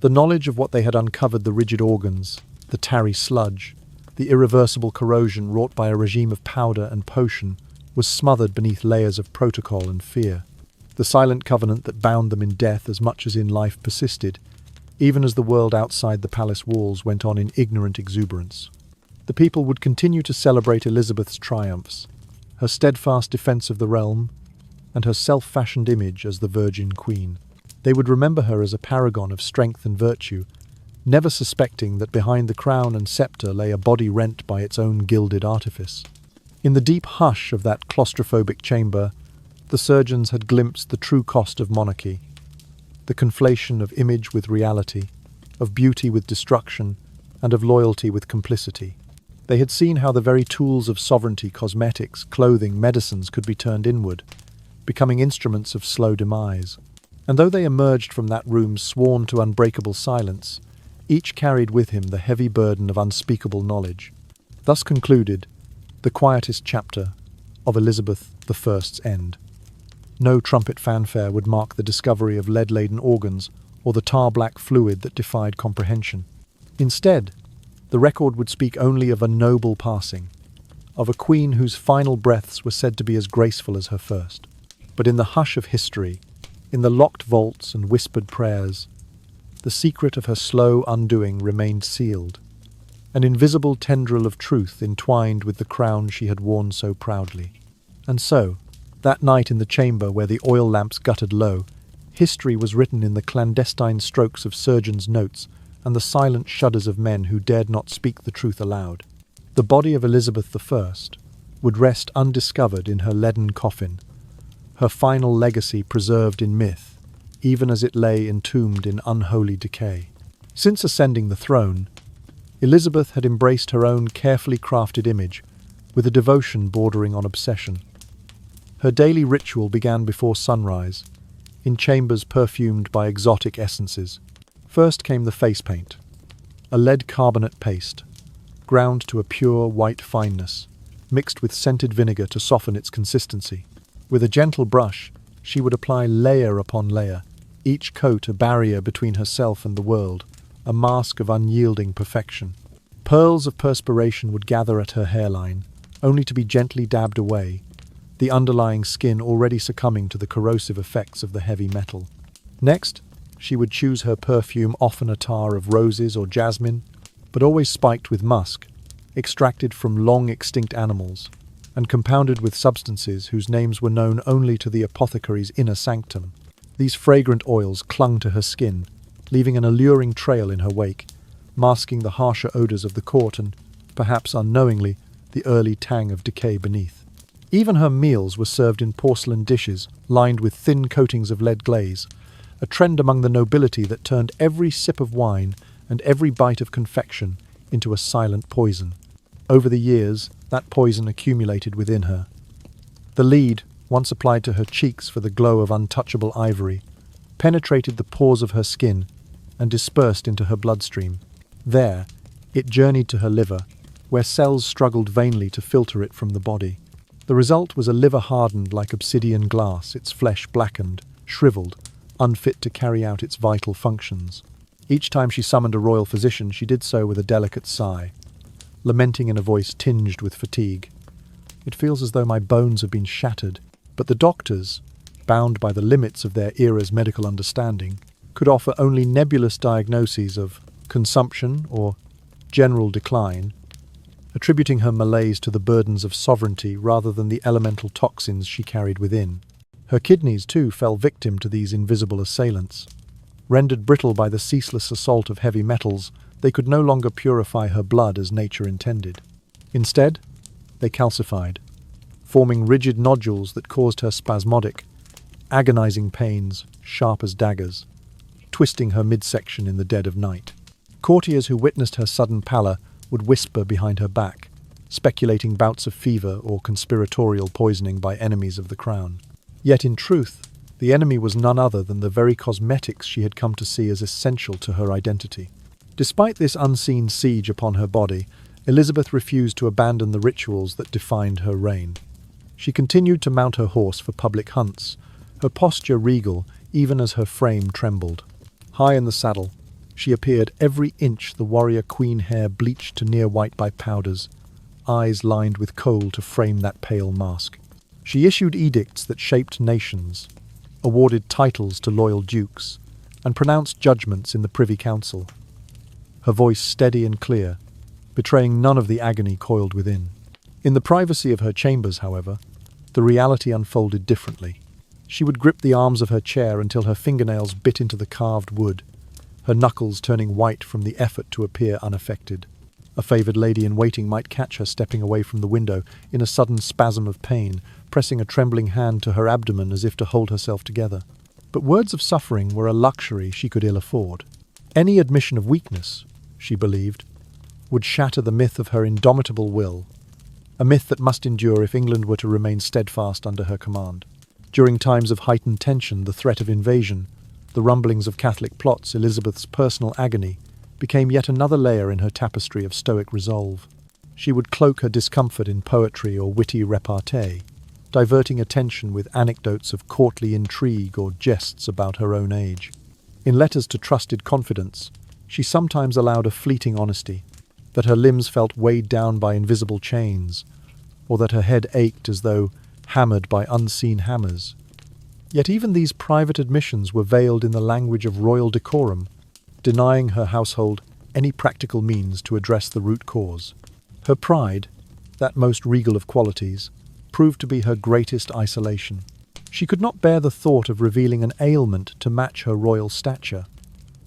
The knowledge of what they had uncovered, the rigid organs, the tarry sludge, the irreversible corrosion wrought by a regime of powder and potion, was smothered beneath layers of protocol and fear. The silent covenant that bound them in death as much as in life persisted, even as the world outside the palace walls went on in ignorant exuberance. The people would continue to celebrate Elizabeth's triumphs, her steadfast defence of the realm, and her self-fashioned image as the Virgin Queen. They would remember her as a paragon of strength and virtue, never suspecting that behind the crown and sceptre lay a body rent by its own gilded artifice. In the deep hush of that claustrophobic chamber, the surgeons had glimpsed the true cost of monarchy, the conflation of image with reality, of beauty with destruction, and of loyalty with complicity. They had seen how the very tools of sovereignty, cosmetics, clothing, medicines could be turned inward, becoming instruments of slow demise. And though they emerged from that room sworn to unbreakable silence, each carried with him the heavy burden of unspeakable knowledge. Thus concluded the quietest chapter of Elizabeth I's end. No trumpet fanfare would mark the discovery of lead-laden organs or the tar-black fluid that defied comprehension. Instead, The record would speak only of a noble passing, of a queen whose final breaths were said to be as graceful as her first. But in the hush of history, in the locked vaults and whispered prayers, the secret of her slow undoing remained sealed, an invisible tendril of truth entwined with the crown she had worn so proudly. And so, that night in the chamber where the oil lamps guttered low, history was written in the clandestine strokes of surgeons' notes and the silent shudders of men who dared not speak the truth aloud. The body of Elizabeth I would rest undiscovered in her leaden coffin, her final legacy preserved in myth, even as it lay entombed in unholy decay. Since ascending the throne, Elizabeth had embraced her own carefully crafted image with a devotion bordering on obsession. Her daily ritual began before sunrise, in chambers perfumed by exotic essences. First came the face paint, a lead carbonate paste, ground to a pure white fineness, mixed with scented vinegar to soften its consistency. With a gentle brush, she would apply layer upon layer, each coat a barrier between herself and the world, a mask of unyielding perfection. Pearls of perspiration would gather at her hairline, only to be gently dabbed away, the underlying skin already succumbing to the corrosive effects of the heavy metal. Next, she would choose her perfume, often a tar of roses or jasmine, but always spiked with musk, extracted from long-extinct animals, and compounded with substances whose names were known only to the apothecary's inner sanctum. These fragrant oils clung to her skin, leaving an alluring trail in her wake, masking the harsher odors of the court and, perhaps unknowingly, the early tang of decay beneath. Even her meals were served in porcelain dishes lined with thin coatings of lead glaze, a trend among the nobility that turned every sip of wine and every bite of confection into a silent poison. Over the years, that poison accumulated within her. The lead, once applied to her cheeks for the glow of untouchable ivory, penetrated the pores of her skin and dispersed into her bloodstream. There, it journeyed to her liver, where cells struggled vainly to filter it from the body. The result was a liver hardened like obsidian glass, its flesh blackened, shriveled, unfit to carry out its vital functions. Each time she summoned a royal physician, she did so with a delicate sigh, lamenting in a voice tinged with fatigue. "It feels as though my bones have been shattered." But the doctors, bound by the limits of their era's medical understanding, could offer only nebulous diagnoses of consumption or general decline, attributing her malaise to the burdens of sovereignty rather than the elemental toxins she carried within. Her kidneys, too, fell victim to these invisible assailants. Rendered brittle by the ceaseless assault of heavy metals, they could no longer purify her blood as nature intended. Instead, they calcified, forming rigid nodules that caused her spasmodic, agonizing pains, sharp as daggers, twisting her midsection in the dead of night. Courtiers who witnessed her sudden pallor would whisper behind her back, speculating bouts of fever or conspiratorial poisoning by enemies of the crown. Yet in truth, the enemy was none other than the very cosmetics she had come to see as essential to her identity. Despite this unseen siege upon her body, Elizabeth refused to abandon the rituals that defined her reign. She continued to mount her horse for public hunts, her posture regal even as her frame trembled. High in the saddle, she appeared every inch the warrior queen hair bleached to near white by powders, eyes lined with kohl to frame that pale mask. She issued edicts that shaped nations, awarded titles to loyal dukes, and pronounced judgments in the Privy Council, her voice steady and clear, betraying none of the agony coiled within. In the privacy of her chambers, however, the reality unfolded differently. She would grip the arms of her chair until her fingernails bit into the carved wood, her knuckles turning white from the effort to appear unaffected. A favoured lady-in-waiting might catch her stepping away from the window in a sudden spasm of pain, pressing a trembling hand to her abdomen as if to hold herself together. But words of suffering were a luxury she could ill afford. Any admission of weakness, she believed, would shatter the myth of her indomitable will, a myth that must endure if England were to remain steadfast under her command. During times of heightened tension, the threat of invasion, the rumblings of Catholic plots, Elizabeth's personal agony, became yet another layer in her tapestry of stoic resolve. She would cloak her discomfort in poetry or witty repartee, diverting attention with anecdotes of courtly intrigue or jests about her own age. In letters to trusted confidants, she sometimes allowed a fleeting honesty, that her limbs felt weighed down by invisible chains, or that her head ached as though hammered by unseen hammers. Yet even these private admissions were veiled in the language of royal decorum, denying her household any practical means to address the root cause. Her pride, that most regal of qualities, proved to be her greatest isolation. She could not bear the thought of revealing an ailment to match her royal stature.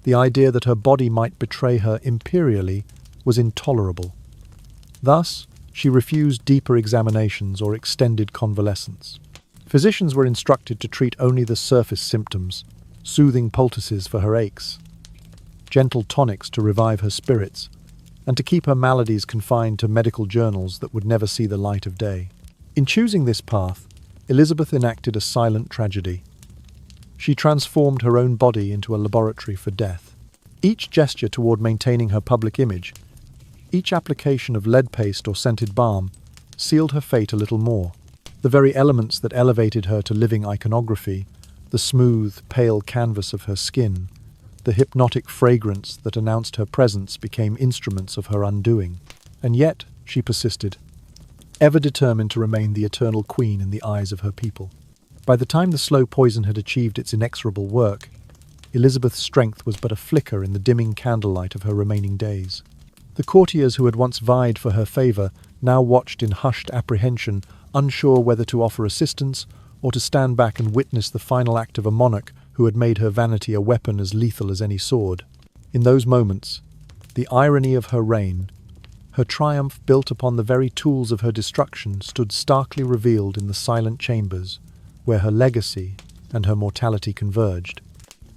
The idea that her body might betray her imperially was intolerable. Thus, she refused deeper examinations or extended convalescence. Physicians were instructed to treat only the surface symptoms, soothing poultices for her aches, gentle tonics to revive her spirits, and to keep her maladies confined to medical journals that would never see the light of day. In choosing this path, Elizabeth enacted a silent tragedy. She transformed her own body into a laboratory for death. Each gesture toward maintaining her public image, each application of lead paste or scented balm, sealed her fate a little more. The very elements that elevated her to living iconography, the smooth, pale canvas of her skin, the hypnotic fragrance that announced her presence, became instruments of her undoing. And yet, she persisted, ever determined to remain the eternal queen in the eyes of her people. By the time the slow poison had achieved its inexorable work, Elizabeth's strength was but a flicker in the dimming candlelight of her remaining days. The courtiers who had once vied for her favour now watched in hushed apprehension, unsure whether to offer assistance or to stand back and witness the final act of a monarch who had made her vanity a weapon as lethal as any sword. In those moments, the irony of her reign, her triumph built upon the very tools of her destruction, stood starkly revealed in the silent chambers where her legacy and her mortality converged,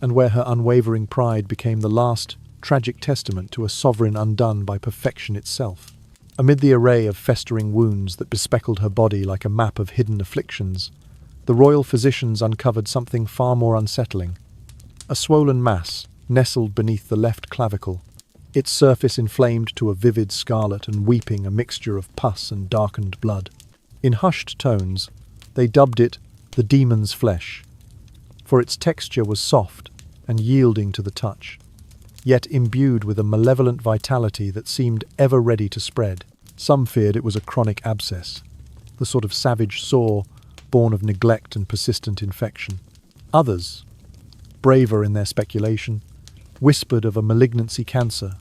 and where her unwavering pride became the last tragic testament to a sovereign undone by perfection itself. Amid the array of festering wounds that bespeckled her body like a map of hidden afflictions, the royal physicians uncovered something far more unsettling. A swollen mass nestled beneath the left clavicle, its surface inflamed to a vivid scarlet and weeping a mixture of pus and darkened blood. In hushed tones, they dubbed it the demon's flesh, for its texture was soft and yielding to the touch, yet imbued with a malevolent vitality that seemed ever ready to spread. Some feared it was a chronic abscess, the sort of savage sore born of neglect and persistent infection. Others, braver in their speculation, whispered of a malignancy cancer,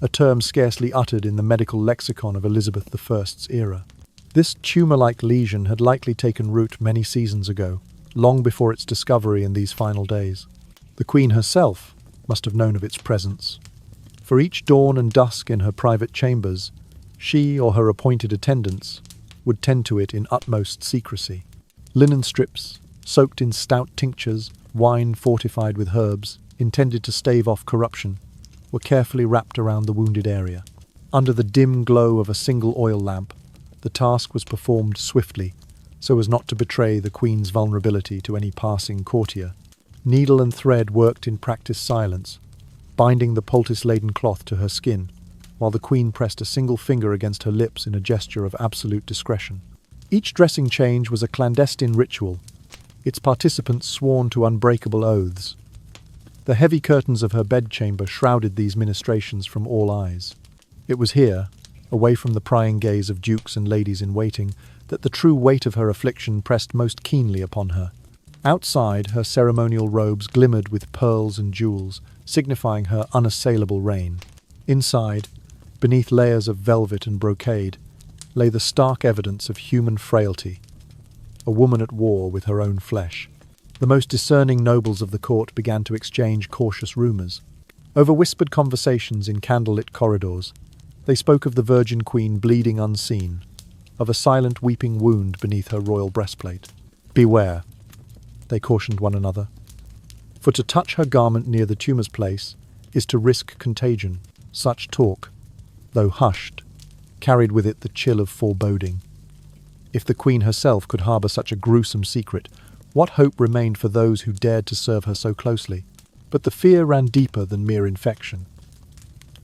a term scarcely uttered in the medical lexicon of Elizabeth I's era. This tumour-like lesion had likely taken root many seasons ago, long before its discovery in these final days. The Queen herself must have known of its presence, for each dawn and dusk in her private chambers, she or her appointed attendants would tend to it in utmost secrecy. Linen strips, soaked in stout tinctures, wine fortified with herbs, intended to stave off corruption, were carefully wrapped around the wounded area. Under the dim glow of a single oil lamp, the task was performed swiftly, so as not to betray the Queen's vulnerability to any passing courtier. Needle and thread worked in practiced silence, binding the poultice-laden cloth to her skin, while the Queen pressed a single finger against her lips in a gesture of absolute discretion. Each dressing change was a clandestine ritual, its participants sworn to unbreakable oaths. The heavy curtains of her bedchamber shrouded these ministrations from all eyes. It was here, away from the prying gaze of dukes and ladies in waiting, that the true weight of her affliction pressed most keenly upon her. Outside, her ceremonial robes glimmered with pearls and jewels, signifying her unassailable reign. Inside, beneath layers of velvet and brocade, lay the stark evidence of human frailty, a woman at war with her own flesh. The most discerning nobles of the court began to exchange cautious rumours. Over whispered conversations in candlelit corridors, they spoke of the Virgin Queen bleeding unseen, of a silent weeping wound beneath her royal breastplate. "Beware," they cautioned one another, "for to touch her garment near the tumour's place is to risk contagion." Such talk, though hushed, carried with it the chill of foreboding. If the Queen herself could harbour such a gruesome secret, what hope remained for those who dared to serve her so closely? But the fear ran deeper than mere infection.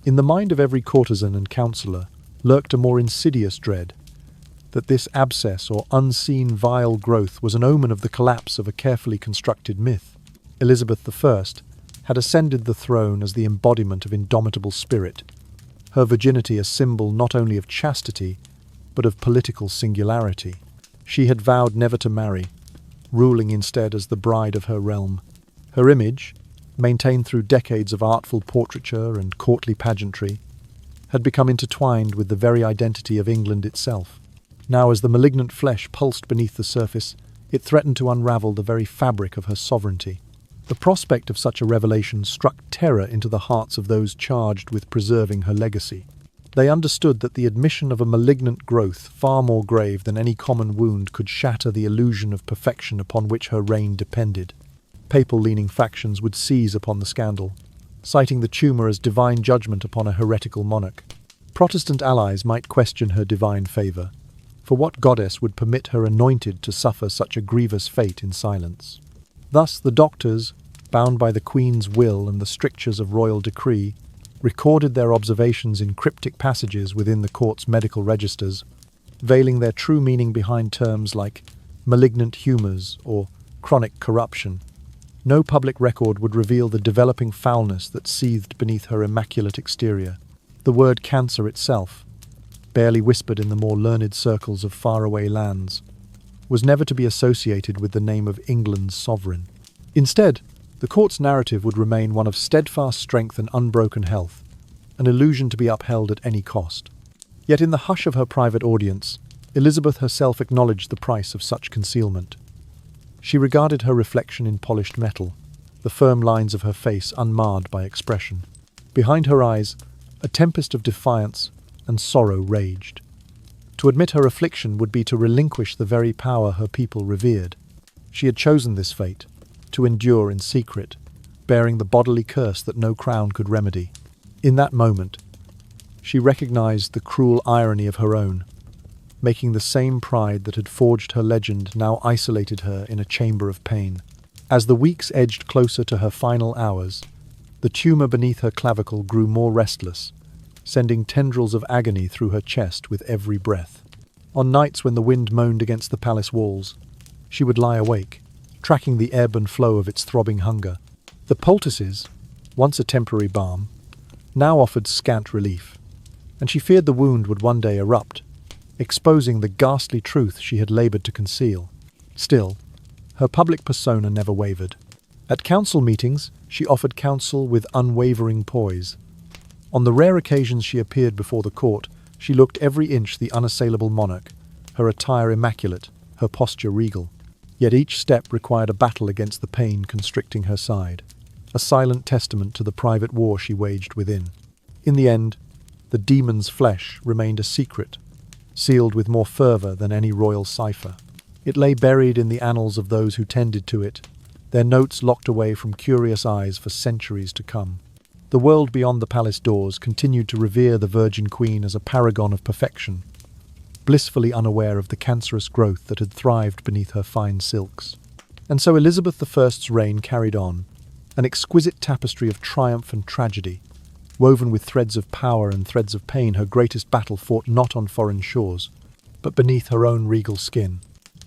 In the mind of every courtesan and counsellor lurked a more insidious dread, that this abscess or unseen vile growth was an omen of the collapse of a carefully constructed myth. Elizabeth I had ascended the throne as the embodiment of indomitable spirit, her virginity a symbol not only of chastity, but of political singularity. She had vowed never to marry, ruling instead as the bride of her realm. Her image, maintained through decades of artful portraiture and courtly pageantry, had become intertwined with the very identity of England itself. Now, as the malignant flesh pulsed beneath the surface, it threatened to unravel the very fabric of her sovereignty. The prospect of such a revelation struck terror into the hearts of those charged with preserving her legacy. They understood that the admission of a malignant growth far more grave than any common wound could shatter the illusion of perfection upon which her reign depended. Papal-leaning factions would seize upon the scandal, citing the tumour as divine judgment upon a heretical monarch. Protestant allies might question her divine favour, for what goddess would permit her anointed to suffer such a grievous fate in silence? Thus the doctors, bound by the Queen's will and the strictures of royal decree, recorded their observations in cryptic passages within the court's medical registers, veiling their true meaning behind terms like malignant humours or chronic corruption. No public record would reveal the developing foulness that seethed beneath her immaculate exterior. The word cancer itself, barely whispered in the more learned circles of faraway lands, was never to be associated with the name of England's sovereign. Instead, the court's narrative would remain one of steadfast strength and unbroken health, an illusion to be upheld at any cost. Yet in the hush of her private audience, Elizabeth herself acknowledged the price of such concealment. She regarded her reflection in polished metal, the firm lines of her face unmarred by expression. Behind her eyes, a tempest of defiance and sorrow raged. To admit her affliction would be to relinquish the very power her people revered. She had chosen this fate, to endure in secret, bearing the bodily curse that no crown could remedy. In that moment, she recognized the cruel irony of her own. Making the same pride that had forged her legend now isolated her in a chamber of pain. As the weeks edged closer to her final hours, the tumour beneath her clavicle grew more restless, sending tendrils of agony through her chest with every breath. On nights when the wind moaned against the palace walls, she would lie awake, tracking the ebb and flow of its throbbing hunger. The poultices, once a temporary balm, now offered scant relief, and she feared the wound would one day erupt, exposing the ghastly truth she had laboured to conceal. Still, her public persona never wavered. At council meetings, she offered counsel with unwavering poise. On the rare occasions she appeared before the court, she looked every inch the unassailable monarch, her attire immaculate, her posture regal. Yet each step required a battle against the pain constricting her side, a silent testament to the private war she waged within. In the end, the demon's flesh remained a secret, sealed with more fervour than any royal cipher. It lay buried in the annals of those who tended to it, their notes locked away from curious eyes for centuries to come. The world beyond the palace doors continued to revere the Virgin Queen as a paragon of perfection, blissfully unaware of the cancerous growth that had thrived beneath her fine silks. And so Elizabeth I's reign carried on, an exquisite tapestry of triumph and tragedy. Woven with threads of power and threads of pain, her greatest battle fought not on foreign shores, but beneath her own regal skin.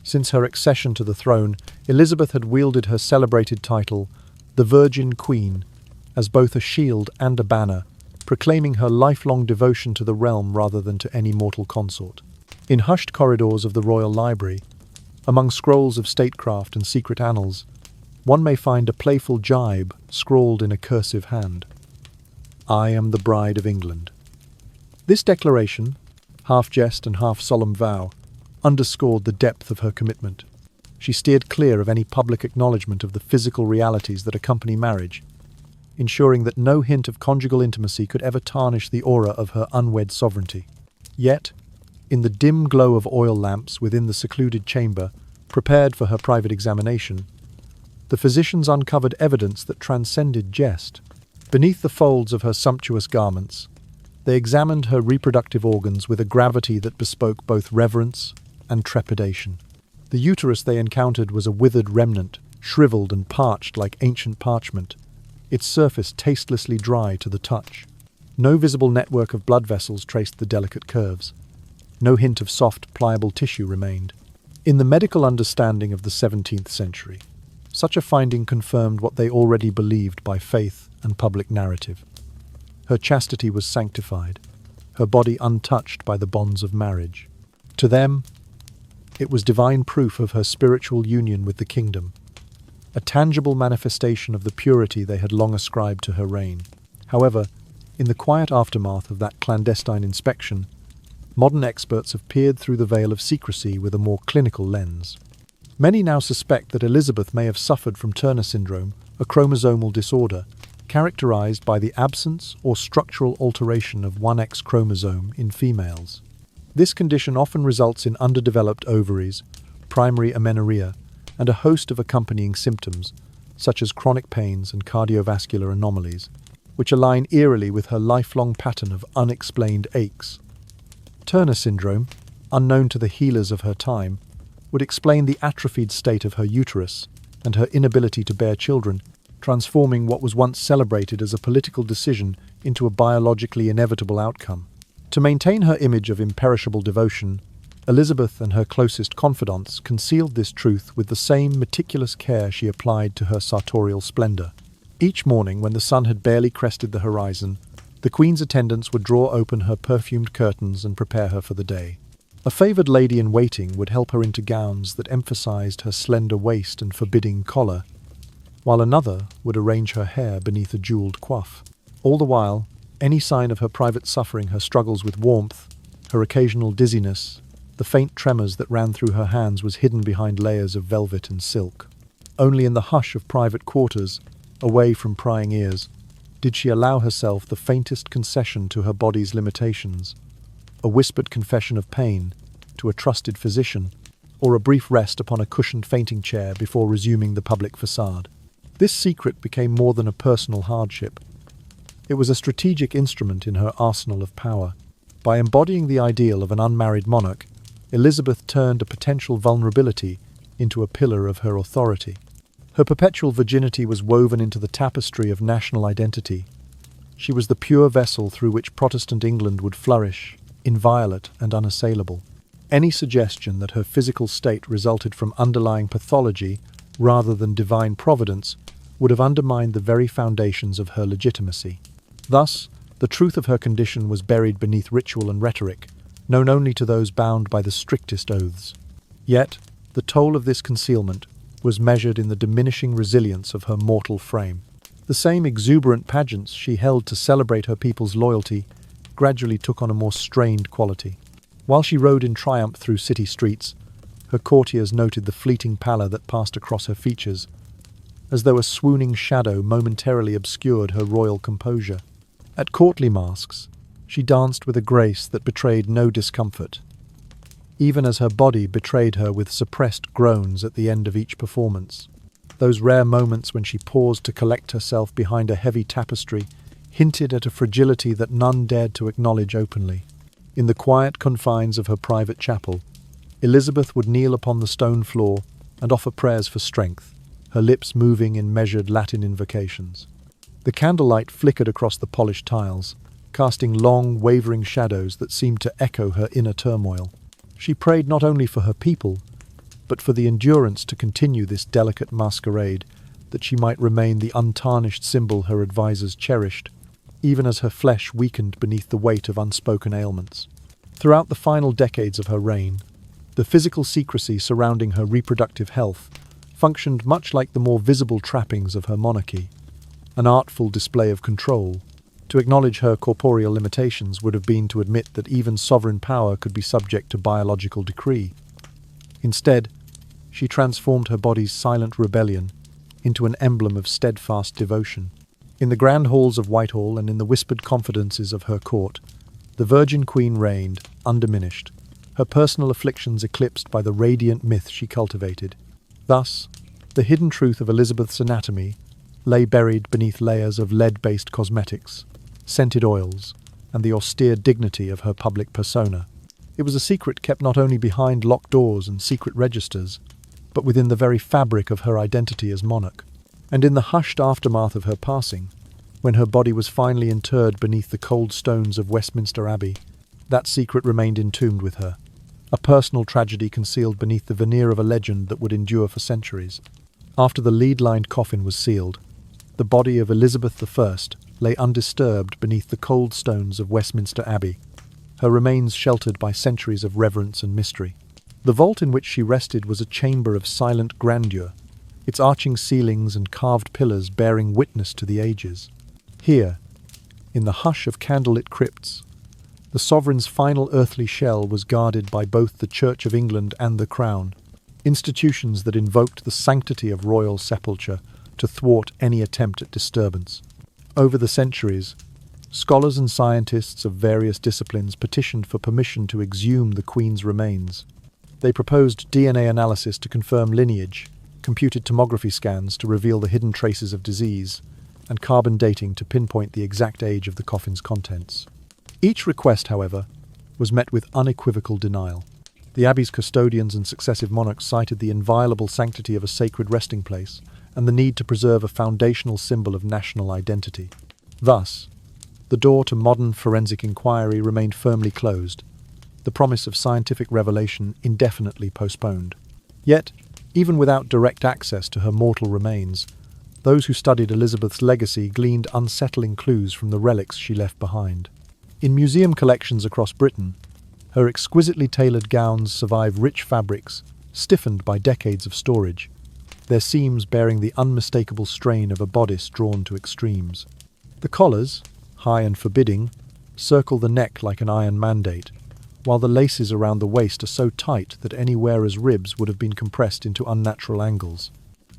Since her accession to the throne, Elizabeth had wielded her celebrated title, the Virgin Queen, as both a shield and a banner, proclaiming her lifelong devotion to the realm rather than to any mortal consort. In hushed corridors of the royal library, among scrolls of statecraft and secret annals, one may find a playful jibe scrawled in a cursive hand. I am the bride of England. This declaration, half jest and half solemn vow, underscored the depth of her commitment. She steered clear of any public acknowledgement of the physical realities that accompany marriage, ensuring that no hint of conjugal intimacy could ever tarnish the aura of her unwed sovereignty. Yet, in the dim glow of oil lamps within the secluded chamber, prepared for her private examination, the physicians uncovered evidence that transcended jest. Beneath the folds of her sumptuous garments, they examined her reproductive organs with a gravity that bespoke both reverence and trepidation. The uterus they encountered was a withered remnant, shriveled and parched like ancient parchment, its surface tastelessly dry to the touch. No visible network of blood vessels traced the delicate curves. No hint of soft, pliable tissue remained. In the medical understanding of the 17th century, such a finding confirmed what they already believed by faith and public narrative. Her chastity was sanctified, her body untouched by the bonds of marriage. To them, it was divine proof of her spiritual union with the kingdom, a tangible manifestation of the purity they had long ascribed to her reign. However, in the quiet aftermath of that clandestine inspection, modern experts have peered through the veil of secrecy with a more clinical lens. Many now suspect that Elizabeth may have suffered from Turner syndrome, a chromosomal disorder characterized by the absence or structural alteration of one X chromosome in females. This condition often results in underdeveloped ovaries, primary amenorrhea, and a host of accompanying symptoms, such as chronic pains and cardiovascular anomalies, which align eerily with her lifelong pattern of unexplained aches. Turner syndrome, unknown to the healers of her time, would explain the atrophied state of her uterus and her inability to bear children, transforming what was once celebrated as a political decision into a biologically inevitable outcome. To maintain her image of imperishable devotion, Elizabeth and her closest confidants concealed this truth with the same meticulous care she applied to her sartorial splendor. Each morning, when the sun had barely crested the horizon, the Queen's attendants would draw open her perfumed curtains and prepare her for the day. A favored lady-in-waiting would help her into gowns that emphasized her slender waist and forbidding collar, while another would arrange her hair beneath a jeweled coif. All the while, any sign of her private suffering, her struggles with warmth, her occasional dizziness, the faint tremors that ran through her hands was hidden behind layers of velvet and silk. Only in the hush of private quarters, away from prying ears, did she allow herself the faintest concession to her body's limitations, a whispered confession of pain to a trusted physician, or a brief rest upon a cushioned fainting chair before resuming the public facade. This secret became more than a personal hardship. It was a strategic instrument in her arsenal of power. By embodying the ideal of an unmarried monarch, Elizabeth turned a potential vulnerability into a pillar of her authority. Her perpetual virginity was woven into the tapestry of national identity. She was the pure vessel through which Protestant England would flourish, inviolate and unassailable. Any suggestion that her physical state resulted from underlying pathology rather than divine providence would have undermined the very foundations of her legitimacy. Thus, the truth of her condition was buried beneath ritual and rhetoric, known only to those bound by the strictest oaths. Yet, the toll of this concealment was measured in the diminishing resilience of her mortal frame. The same exuberant pageants she held to celebrate her people's loyalty gradually took on a more strained quality. While she rode in triumph through city streets, her courtiers noted the fleeting pallor that passed across her features, as though a swooning shadow momentarily obscured her royal composure. At courtly masques, she danced with a grace that betrayed no discomfort, even as her body betrayed her with suppressed groans at the end of each performance. Those rare moments when she paused to collect herself behind a heavy tapestry hinted at a fragility that none dared to acknowledge openly. In the quiet confines of her private chapel, Elizabeth would kneel upon the stone floor and offer prayers for strength, her lips moving in measured Latin invocations. The candlelight flickered across the polished tiles, casting long, wavering shadows that seemed to echo her inner turmoil. She prayed not only for her people, but for the endurance to continue this delicate masquerade, that she might remain the untarnished symbol her advisers cherished, even as her flesh weakened beneath the weight of unspoken ailments. Throughout the final decades of her reign, the physical secrecy surrounding her reproductive health functioned much like the more visible trappings of her monarchy, an artful display of control. To acknowledge her corporeal limitations would have been to admit that even sovereign power could be subject to biological decree. Instead, she transformed her body's silent rebellion into an emblem of steadfast devotion. In the grand halls of Whitehall and in the whispered confidences of her court, the Virgin Queen reigned, undiminished, her personal afflictions eclipsed by the radiant myth she cultivated. Thus, the hidden truth of Elizabeth's anatomy lay buried beneath layers of lead-based cosmetics, scented oils, and the austere dignity of her public persona. It was a secret kept not only behind locked doors and secret registers, but within the very fabric of her identity as monarch. And in the hushed aftermath of her passing, when her body was finally interred beneath the cold stones of Westminster Abbey, that secret remained entombed with her, a personal tragedy concealed beneath the veneer of a legend that would endure for centuries. After the lead-lined coffin was sealed, the body of Elizabeth I lay undisturbed beneath the cold stones of Westminster Abbey, her remains sheltered by centuries of reverence and mystery. The vault in which she rested was a chamber of silent grandeur, its arching ceilings and carved pillars bearing witness to the ages. Here, in the hush of candlelit crypts, the sovereign's final earthly shell was guarded by both the Church of England and the Crown, institutions that invoked the sanctity of royal sepulture to thwart any attempt at disturbance. Over the centuries, scholars and scientists of various disciplines petitioned for permission to exhume the Queen's remains. They proposed DNA analysis to confirm lineage, computed tomography scans to reveal the hidden traces of disease, and carbon dating to pinpoint the exact age of the coffin's contents. Each request, however, was met with unequivocal denial. The Abbey's custodians and successive monarchs cited the inviolable sanctity of a sacred resting place and the need to preserve a foundational symbol of national identity. Thus, the door to modern forensic inquiry remained firmly closed, the promise of scientific revelation indefinitely postponed. Yet, even without direct access to her mortal remains, those who studied Elizabeth's legacy gleaned unsettling clues from the relics she left behind. In museum collections across Britain, her exquisitely tailored gowns survive rich fabrics, stiffened by decades of storage, their seams bearing the unmistakable strain of a bodice drawn to extremes. The collars, high and forbidding, circle the neck like an iron mandate, while the laces around the waist are so tight that any wearer's ribs would have been compressed into unnatural angles.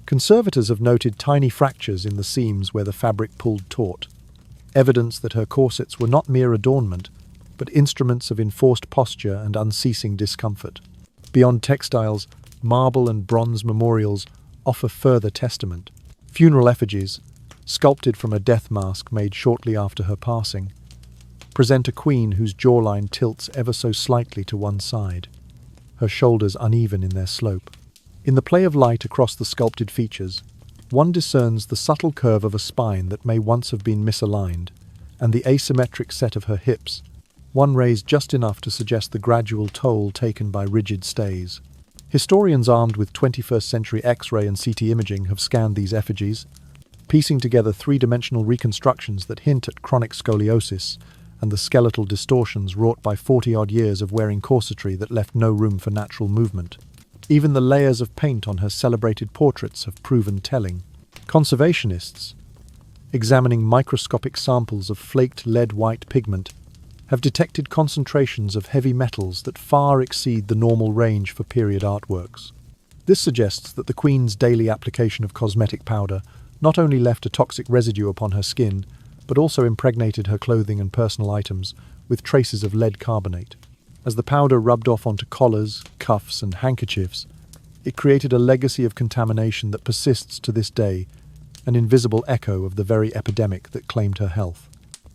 Conservators have noted tiny fractures in the seams where the fabric pulled taut, evidence that her corsets were not mere adornment, but instruments of enforced posture and unceasing discomfort. Beyond textiles, marble and bronze memorials offer further testament. Funeral effigies, sculpted from a death mask made shortly after her passing, present a queen whose jawline tilts ever so slightly to one side, her shoulders uneven in their slope. In the play of light across the sculpted features, one discerns the subtle curve of a spine that may once have been misaligned, and the asymmetric set of her hips, one raised just enough to suggest the gradual toll taken by rigid stays. Historians armed with 21st century X-ray and CT imaging have scanned these effigies, piecing together three-dimensional reconstructions that hint at chronic scoliosis and the skeletal distortions wrought by 40-odd years of wearing corsetry that left no room for natural movement. Even the layers of paint on her celebrated portraits have proven telling. Conservationists, examining microscopic samples of flaked lead-white pigment, have detected concentrations of heavy metals that far exceed the normal range for period artworks. This suggests that the Queen's daily application of cosmetic powder not only left a toxic residue upon her skin, but also impregnated her clothing and personal items with traces of lead carbonate. As the powder rubbed off onto collars, cuffs, and handkerchiefs, it created a legacy of contamination that persists to this day, an invisible echo of the very epidemic that claimed her health.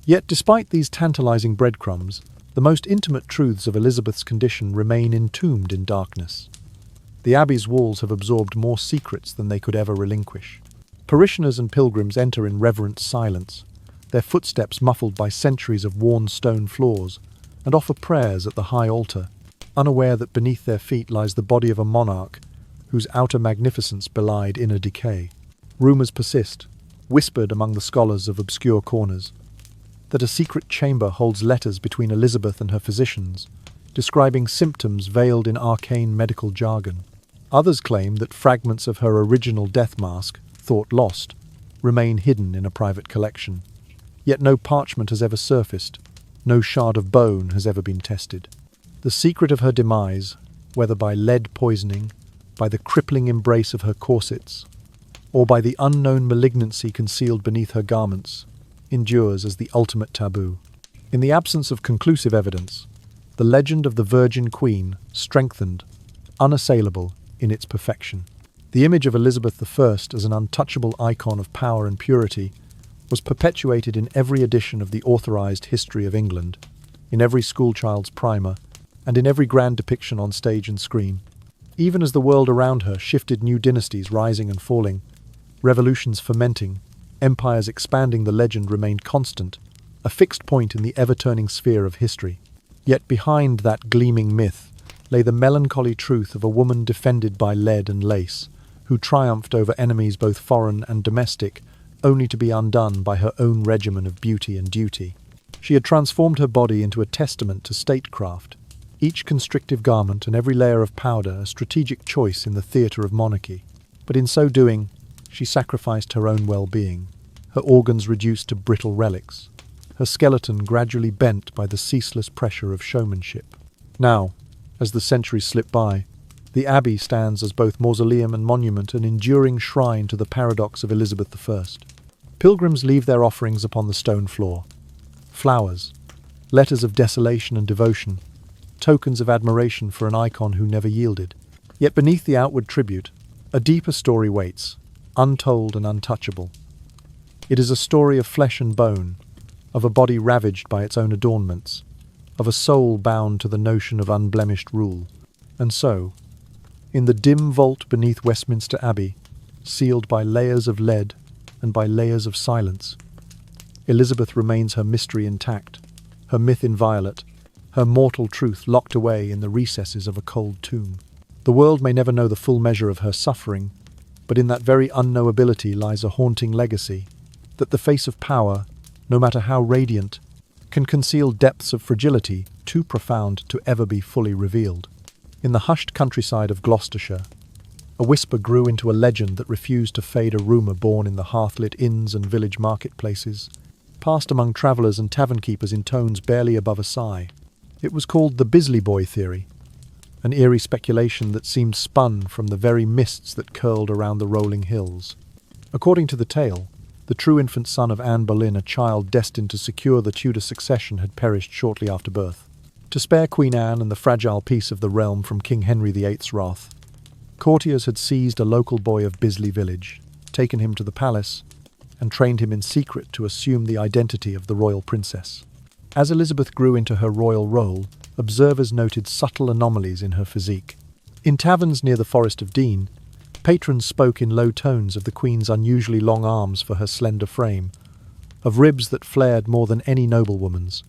Yet despite these tantalizing breadcrumbs, the most intimate truths of Elizabeth's condition remain entombed in darkness. The Abbey's walls have absorbed more secrets than they could ever relinquish. Parishioners and pilgrims enter in reverent silence, their footsteps muffled by centuries of worn stone floors, and offer prayers at the high altar, unaware that beneath their feet lies the body of a monarch whose outer magnificence belied inner decay. Rumours persist, whispered among the scholars of obscure corners, that a secret chamber holds letters between Elizabeth and her physicians, describing symptoms veiled in arcane medical jargon. Others claim that fragments of her original death mask, thought lost, remain hidden in a private collection. Yet no parchment has ever surfaced, no shard of bone has ever been tested. The secret of her demise, whether by lead poisoning, by the crippling embrace of her corsets, or by the unknown malignancy concealed beneath her garments, endures as the ultimate taboo. In the absence of conclusive evidence, the legend of the Virgin Queen strengthened, unassailable in its perfection. The image of Elizabeth I as an untouchable icon of power and purity was perpetuated in every edition of the authorized history of England, in every schoolchild's primer, and in every grand depiction on stage and screen. Even as the world around her shifted, new dynasties rising and falling, revolutions fermenting, empires expanding, the legend remained constant, a fixed point in the ever-turning sphere of history. Yet behind that gleaming myth lay the melancholy truth of a woman defended by lead and lace, who triumphed over enemies both foreign and domestic, only to be undone by her own regimen of beauty and duty. She had transformed her body into a testament to statecraft, each constrictive garment and every layer of powder a strategic choice in the theatre of monarchy. But in so doing, she sacrificed her own well-being, her organs reduced to brittle relics, her skeleton gradually bent by the ceaseless pressure of showmanship. Now, as the centuries slip by, the Abbey stands as both mausoleum and monument, an enduring shrine to the paradox of Elizabeth I. Pilgrims leave their offerings upon the stone floor. Flowers, letters of desolation and devotion, tokens of admiration for an icon who never yielded. Yet beneath the outward tribute, a deeper story waits, untold and untouchable. It is a story of flesh and bone, of a body ravaged by its own adornments, of a soul bound to the notion of unblemished rule. And so, in the dim vault beneath Westminster Abbey, sealed by layers of lead and by layers of silence, Elizabeth remains her mystery intact, her myth inviolate, her mortal truth locked away in the recesses of a cold tomb. The world may never know the full measure of her suffering, but in that very unknowability lies a haunting legacy, that the face of power, no matter how radiant, can conceal depths of fragility too profound to ever be fully revealed. In the hushed countryside of Gloucestershire, a whisper grew into a legend that refused to fade, a rumour born in the hearth-lit inns and village marketplaces, passed among travellers and tavern-keepers in tones barely above a sigh. It was called the Bisley Boy theory, an eerie speculation that seemed spun from the very mists that curled around the rolling hills. According to the tale, the true infant son of Anne Boleyn, a child destined to secure the Tudor succession, had perished shortly after birth. To spare Queen Anne and the fragile peace of the realm from King Henry VIII's wrath, courtiers had seized a local boy of Bisley village, taken him to the palace, and trained him in secret to assume the identity of the royal princess. As Elizabeth grew into her royal role, observers noted subtle anomalies in her physique. In taverns near the Forest of Dean, patrons spoke in low tones of the Queen's unusually long arms for her slender frame, of ribs that flared more than any noblewoman's,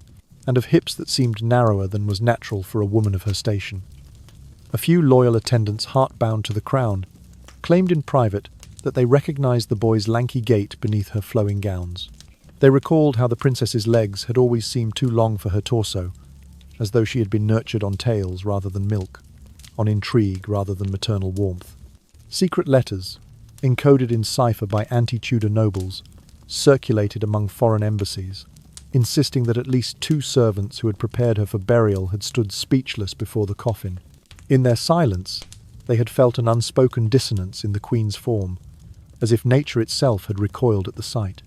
and of hips that seemed narrower than was natural for a woman of her station. A few loyal attendants, heart-bound to the crown, claimed in private that they recognized the boy's lanky gait beneath her flowing gowns. They recalled how the princess's legs had always seemed too long for her torso, as though she had been nurtured on tales rather than milk, on intrigue rather than maternal warmth. Secret letters, encoded in cipher by anti-Tudor nobles, circulated among foreign embassies, insisting that at least 2 servants who had prepared her for burial had stood speechless before the coffin. In their silence, they had felt an unspoken dissonance in the Queen's form, as if nature itself had recoiled at the sight.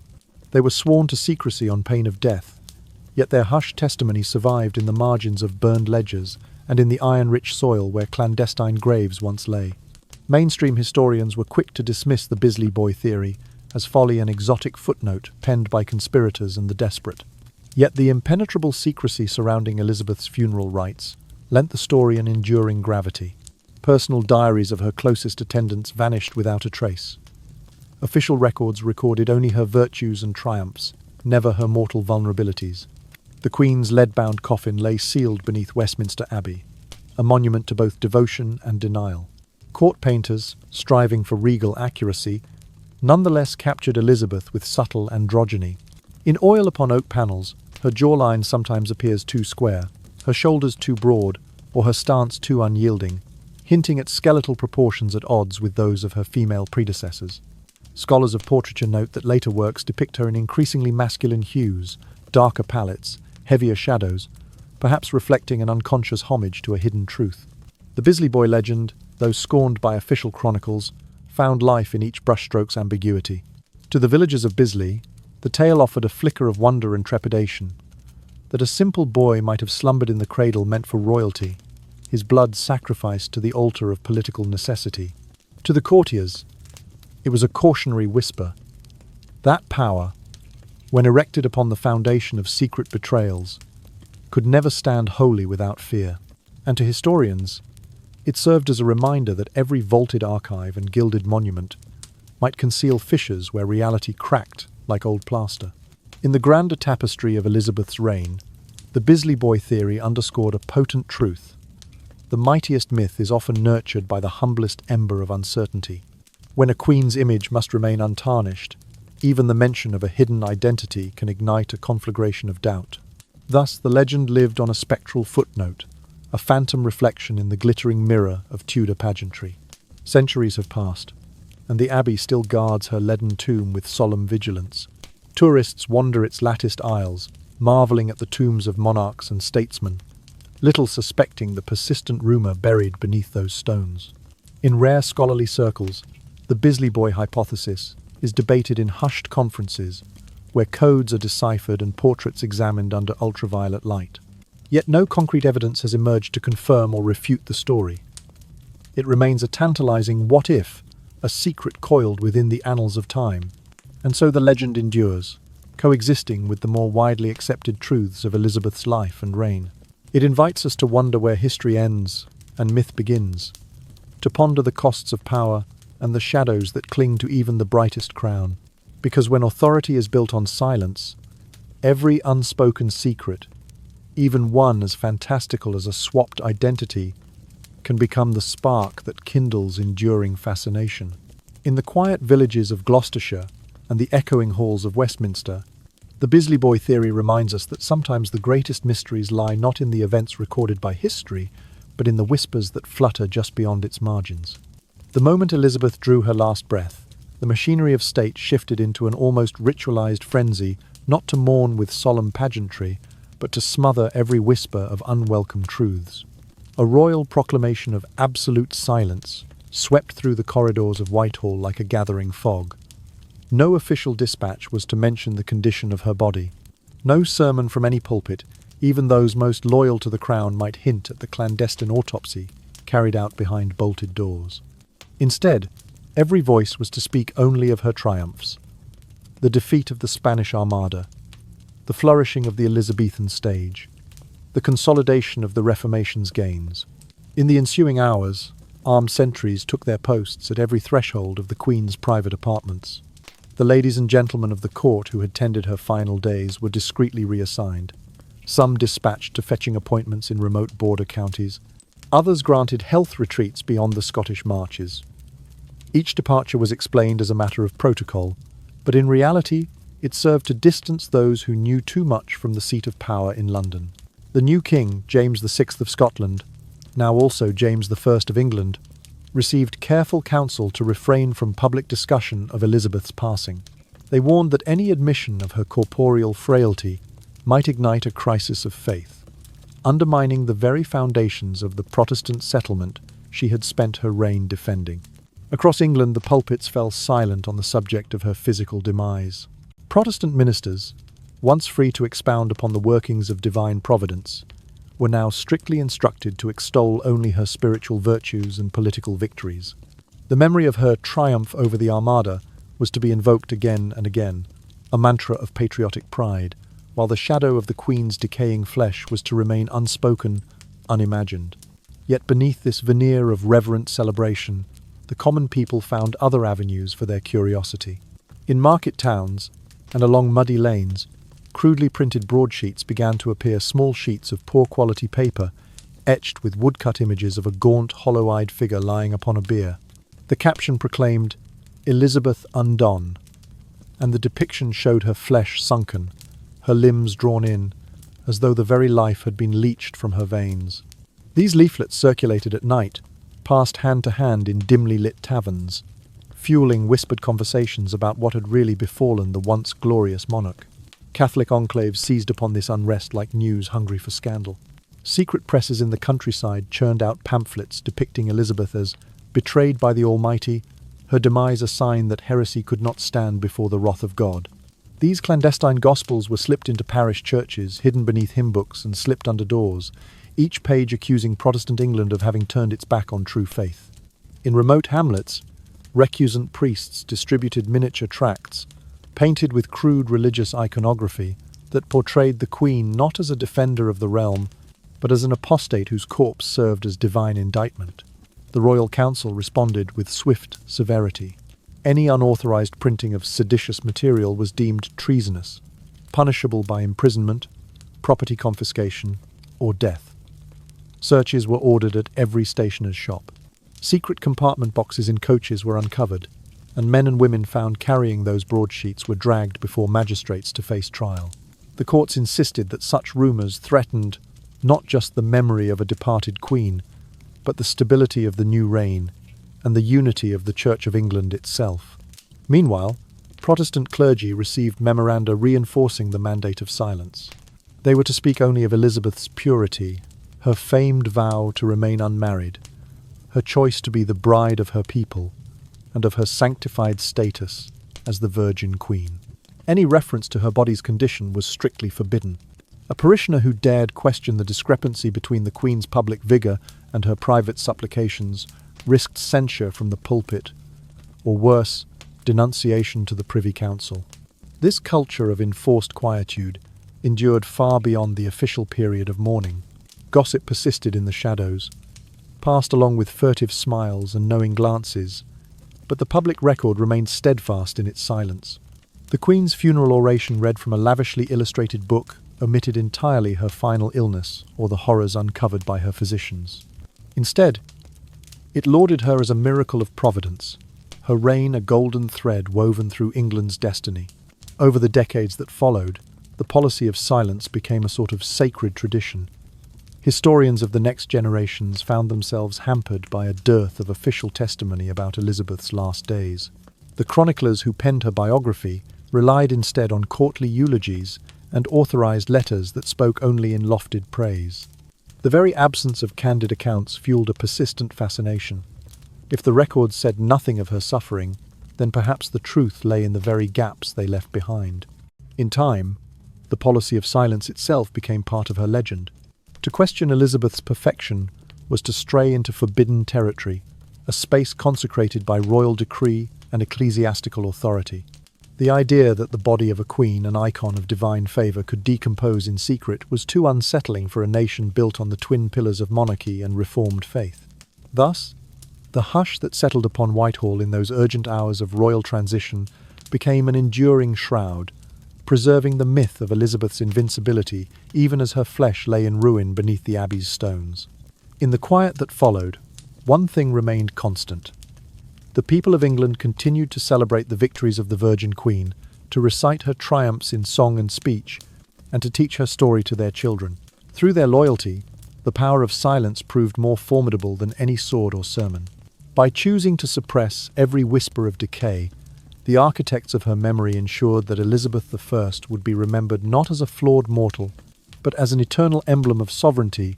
They were sworn to secrecy on pain of death, yet their hushed testimony survived in the margins of burned ledgers and in the iron-rich soil where clandestine graves once lay. Mainstream historians were quick to dismiss the Bisley Boy theory as folly, an exotic footnote penned by conspirators and the desperate. Yet the impenetrable secrecy surrounding Elizabeth's funeral rites lent the story an enduring gravity. Personal diaries of her closest attendants vanished without a trace. Official records recorded only her virtues and triumphs, never her mortal vulnerabilities. The Queen's lead-bound coffin lay sealed beneath Westminster Abbey, a monument to both devotion and denial. Court painters, striving for regal accuracy, nonetheless captured Elizabeth with subtle androgyny. In oil upon oak panels, her jawline sometimes appears too square, her shoulders too broad, or her stance too unyielding, hinting at skeletal proportions at odds with those of her female predecessors. Scholars of portraiture note that later works depict her in increasingly masculine hues, darker palettes, heavier shadows, perhaps reflecting an unconscious homage to a hidden truth. The Bisley Boy legend, though scorned by official chronicles, found life in each brushstroke's ambiguity. To the villagers of Bisley, the tale offered a flicker of wonder and trepidation. That a simple boy might have slumbered in the cradle meant for royalty, his blood sacrificed to the altar of political necessity. To the courtiers, it was a cautionary whisper. That power, when erected upon the foundation of secret betrayals, could never stand wholly without fear. And to historians, it served as a reminder that every vaulted archive and gilded monument might conceal fissures where reality cracked like old plaster. In the grander tapestry of Elizabeth's reign, the Bisley Boy theory underscored a potent truth. The mightiest myth is often nurtured by the humblest ember of uncertainty. When a queen's image must remain untarnished, even the mention of a hidden identity can ignite a conflagration of doubt. Thus, the legend lived on a spectral footnote, a phantom reflection in the glittering mirror of Tudor pageantry. Centuries have passed, and the abbey still guards her leaden tomb with solemn vigilance. Tourists wander its latticed aisles, marveling at the tombs of monarchs and statesmen, little suspecting the persistent rumour buried beneath those stones. In rare scholarly circles, the Bisley Boy hypothesis is debated in hushed conferences where codes are deciphered and portraits examined under ultraviolet light. Yet no concrete evidence has emerged to confirm or refute the story. It remains a tantalizing what if, a secret coiled within the annals of time. And so the legend endures, coexisting with the more widely accepted truths of Elizabeth's life and reign. It invites us to wonder where history ends and myth begins, to ponder the costs of power and the shadows that cling to even the brightest crown. Because when authority is built on silence, every unspoken secret, even one as fantastical as a swapped identity, can become the spark that kindles enduring fascination. In the quiet villages of Gloucestershire and the echoing halls of Westminster, the Bisley Boy theory reminds us that sometimes the greatest mysteries lie not in the events recorded by history, but in the whispers that flutter just beyond its margins. The moment Elizabeth drew her last breath, the machinery of state shifted into an almost ritualized frenzy, not to mourn with solemn pageantry, but to smother every whisper of unwelcome truths. A royal proclamation of absolute silence swept through the corridors of Whitehall like a gathering fog. No official dispatch was to mention the condition of her body. No sermon from any pulpit, even those most loyal to the crown, might hint at the clandestine autopsy carried out behind bolted doors. Instead, every voice was to speak only of her triumphs: the defeat of the Spanish Armada, the flourishing of the Elizabethan stage, the consolidation of the Reformation's gains. In the ensuing hours, armed sentries took their posts at every threshold of the Queen's private apartments. The ladies and gentlemen of the court who had tended her final days were discreetly reassigned, some dispatched to fetching appointments in remote border counties, others granted health retreats beyond the Scottish marches. Each departure was explained as a matter of protocol, but in reality it served to distance those who knew too much from the seat of power in London. The new king, James VI of Scotland, now also James I of England, received careful counsel to refrain from public discussion of Elizabeth's passing. They warned that any admission of her corporeal frailty might ignite a crisis of faith, undermining the very foundations of the Protestant settlement she had spent her reign defending. Across England, the pulpits fell silent on the subject of her physical demise. Protestant ministers, once free to expound upon the workings of divine providence, were now strictly instructed to extol only her spiritual virtues and political victories. The memory of her triumph over the Armada was to be invoked again and again, a mantra of patriotic pride, while the shadow of the Queen's decaying flesh was to remain unspoken, unimagined. Yet beneath this veneer of reverent celebration, the common people found other avenues for their curiosity. In market towns and along muddy lanes, crudely printed broadsheets began to appear, small sheets of poor quality paper etched with woodcut images of a gaunt, hollow-eyed figure lying upon a bier. The caption proclaimed, "Elizabeth undone," and the depiction showed her flesh sunken, her limbs drawn in, as though the very life had been leached from her veins. These leaflets circulated at night, passed hand to hand in dimly lit taverns, fueling whispered conversations about what had really befallen the once glorious monarch. Catholic enclaves seized upon this unrest like news hungry for scandal. Secret presses in the countryside churned out pamphlets depicting Elizabeth as betrayed by the Almighty, her demise a sign that heresy could not stand before the wrath of God. These clandestine gospels were slipped into parish churches, hidden beneath hymn books, and slipped under doors, each page accusing Protestant England of having turned its back on true faith. In remote hamlets, recusant priests distributed miniature tracts, painted with crude religious iconography, that portrayed the Queen not as a defender of the realm, but as an apostate whose corpse served as divine indictment. The Royal Council responded with swift severity. Any unauthorized printing of seditious material was deemed treasonous, punishable by imprisonment, property confiscation, or death. Searches were ordered at every stationer's shop. Secret compartment boxes in coaches were uncovered, and men and women found carrying those broadsheets were dragged before magistrates to face trial. The courts insisted that such rumours threatened not just the memory of a departed queen, but the stability of the new reign and the unity of the Church of England itself. Meanwhile, Protestant clergy received memoranda reinforcing the mandate of silence. They were to speak only of Elizabeth's purity, her famed vow to remain unmarried, her choice to be the bride of her people, and of her sanctified status as the Virgin Queen. Any reference to her body's condition was strictly forbidden. A parishioner who dared question the discrepancy between the Queen's public vigour and her private supplications risked censure from the pulpit, or worse, denunciation to the Privy Council. This culture of enforced quietude endured far beyond the official period of mourning. Gossip persisted in the shadows, passed along with furtive smiles and knowing glances, but the public record remained steadfast in its silence. The Queen's funeral oration read from a lavishly illustrated book omitted entirely her final illness or the horrors uncovered by her physicians. Instead, it lauded her as a miracle of providence, her reign a golden thread woven through England's destiny. Over the decades that followed, the policy of silence became a sort of sacred tradition. Historians of the next generations found themselves hampered by a dearth of official testimony about Elizabeth's last days. The chroniclers who penned her biography relied instead on courtly eulogies and authorized letters that spoke only in lofted praise. The very absence of candid accounts fueled a persistent fascination. If the records said nothing of her suffering, then perhaps the truth lay in the very gaps they left behind. In time, the policy of silence itself became part of her legend. To question Elizabeth's perfection was to stray into forbidden territory, a space consecrated by royal decree and ecclesiastical authority. The idea that the body of a queen, an icon of divine favour, could decompose in secret was too unsettling for a nation built on the twin pillars of monarchy and reformed faith. Thus, the hush that settled upon Whitehall in those urgent hours of royal transition became an enduring shroud, preserving the myth of Elizabeth's invincibility even as her flesh lay in ruin beneath the Abbey's stones. In the quiet that followed, one thing remained constant. The people of England continued to celebrate the victories of the Virgin Queen, to recite her triumphs in song and speech, and to teach her story to their children. Through their loyalty, the power of silence proved more formidable than any sword or sermon. By choosing to suppress every whisper of decay, the architects of her memory ensured that Elizabeth I would be remembered not as a flawed mortal, but as an eternal emblem of sovereignty,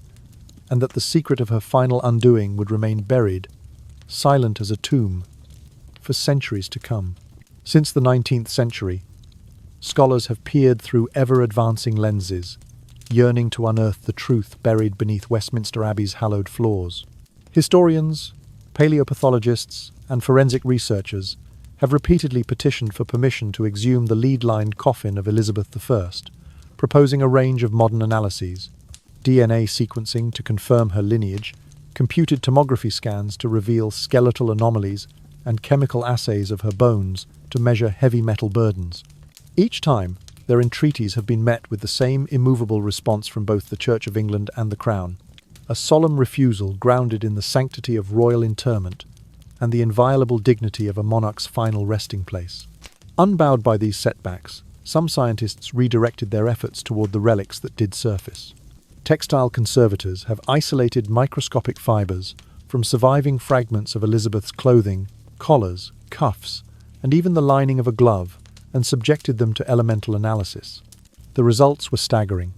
and that the secret of her final undoing would remain buried, silent as a tomb, for centuries to come. Since the 19th century, scholars have peered through ever-advancing lenses, yearning to unearth the truth buried beneath Westminster Abbey's hallowed floors. Historians, paleopathologists, and forensic researchers have repeatedly petitioned for permission to exhume the lead-lined coffin of Elizabeth I, proposing a range of modern analyses: DNA sequencing to confirm her lineage, computed tomography scans to reveal skeletal anomalies, and chemical assays of her bones to measure heavy metal burdens. Each time, their entreaties have been met with the same immovable response from both the Church of England and the Crown: a solemn refusal grounded in the sanctity of royal interment and the inviolable dignity of a monarch's final resting place. Unbowed by these setbacks, some scientists redirected their efforts toward the relics that did surface. Textile conservators have isolated microscopic fibers from surviving fragments of Elizabeth's clothing, collars, cuffs, and even the lining of a glove, and subjected them to elemental analysis. The results were staggering.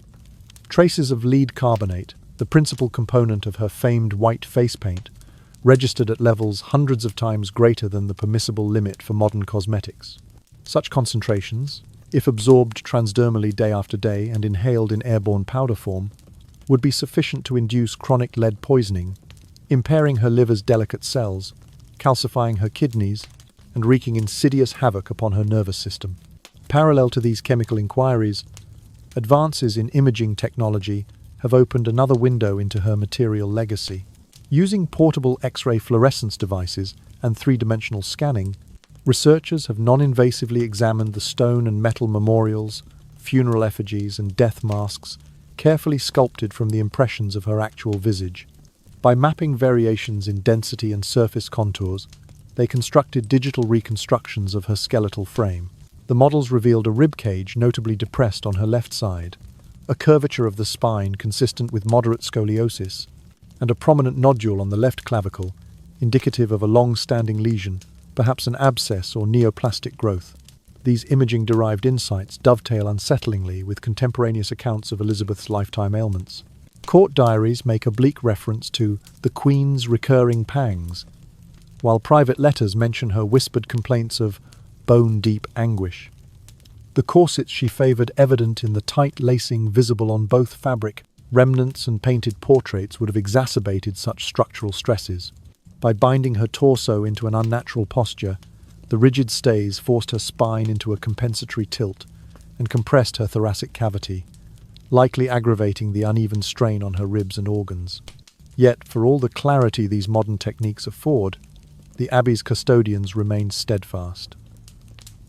Traces of lead carbonate, the principal component of her famed white face paint, registered at levels hundreds of times greater than the permissible limit for modern cosmetics. Such concentrations, if absorbed transdermally day after day and inhaled in airborne powder form, would be sufficient to induce chronic lead poisoning, impairing her liver's delicate cells, calcifying her kidneys, and wreaking insidious havoc upon her nervous system. Parallel to these chemical inquiries, advances in imaging technology have opened another window into her material legacy. Using portable X-ray fluorescence devices and three-dimensional scanning, researchers have non-invasively examined the stone and metal memorials, funeral effigies, and death masks carefully sculpted from the impressions of her actual visage. By mapping variations in density and surface contours, they constructed digital reconstructions of her skeletal frame. The models revealed a ribcage notably depressed on her left side, a curvature of the spine consistent with moderate scoliosis, and a prominent nodule on the left clavicle, indicative of a long-standing lesion, perhaps an abscess or neoplastic growth. These imaging-derived insights dovetail unsettlingly with contemporaneous accounts of Elizabeth's lifetime ailments. Court diaries make a bleak reference to the Queen's recurring pangs, while private letters mention her whispered complaints of bone-deep anguish. The corsets she favoured evident in the tight lacing visible on both fabric, remnants and painted portraits would have exacerbated such structural stresses. By binding her torso into an unnatural posture, the rigid stays forced her spine into a compensatory tilt and compressed her thoracic cavity, likely aggravating the uneven strain on her ribs and organs. Yet, for all the clarity these modern techniques afford, the Abbey's custodians remained steadfast.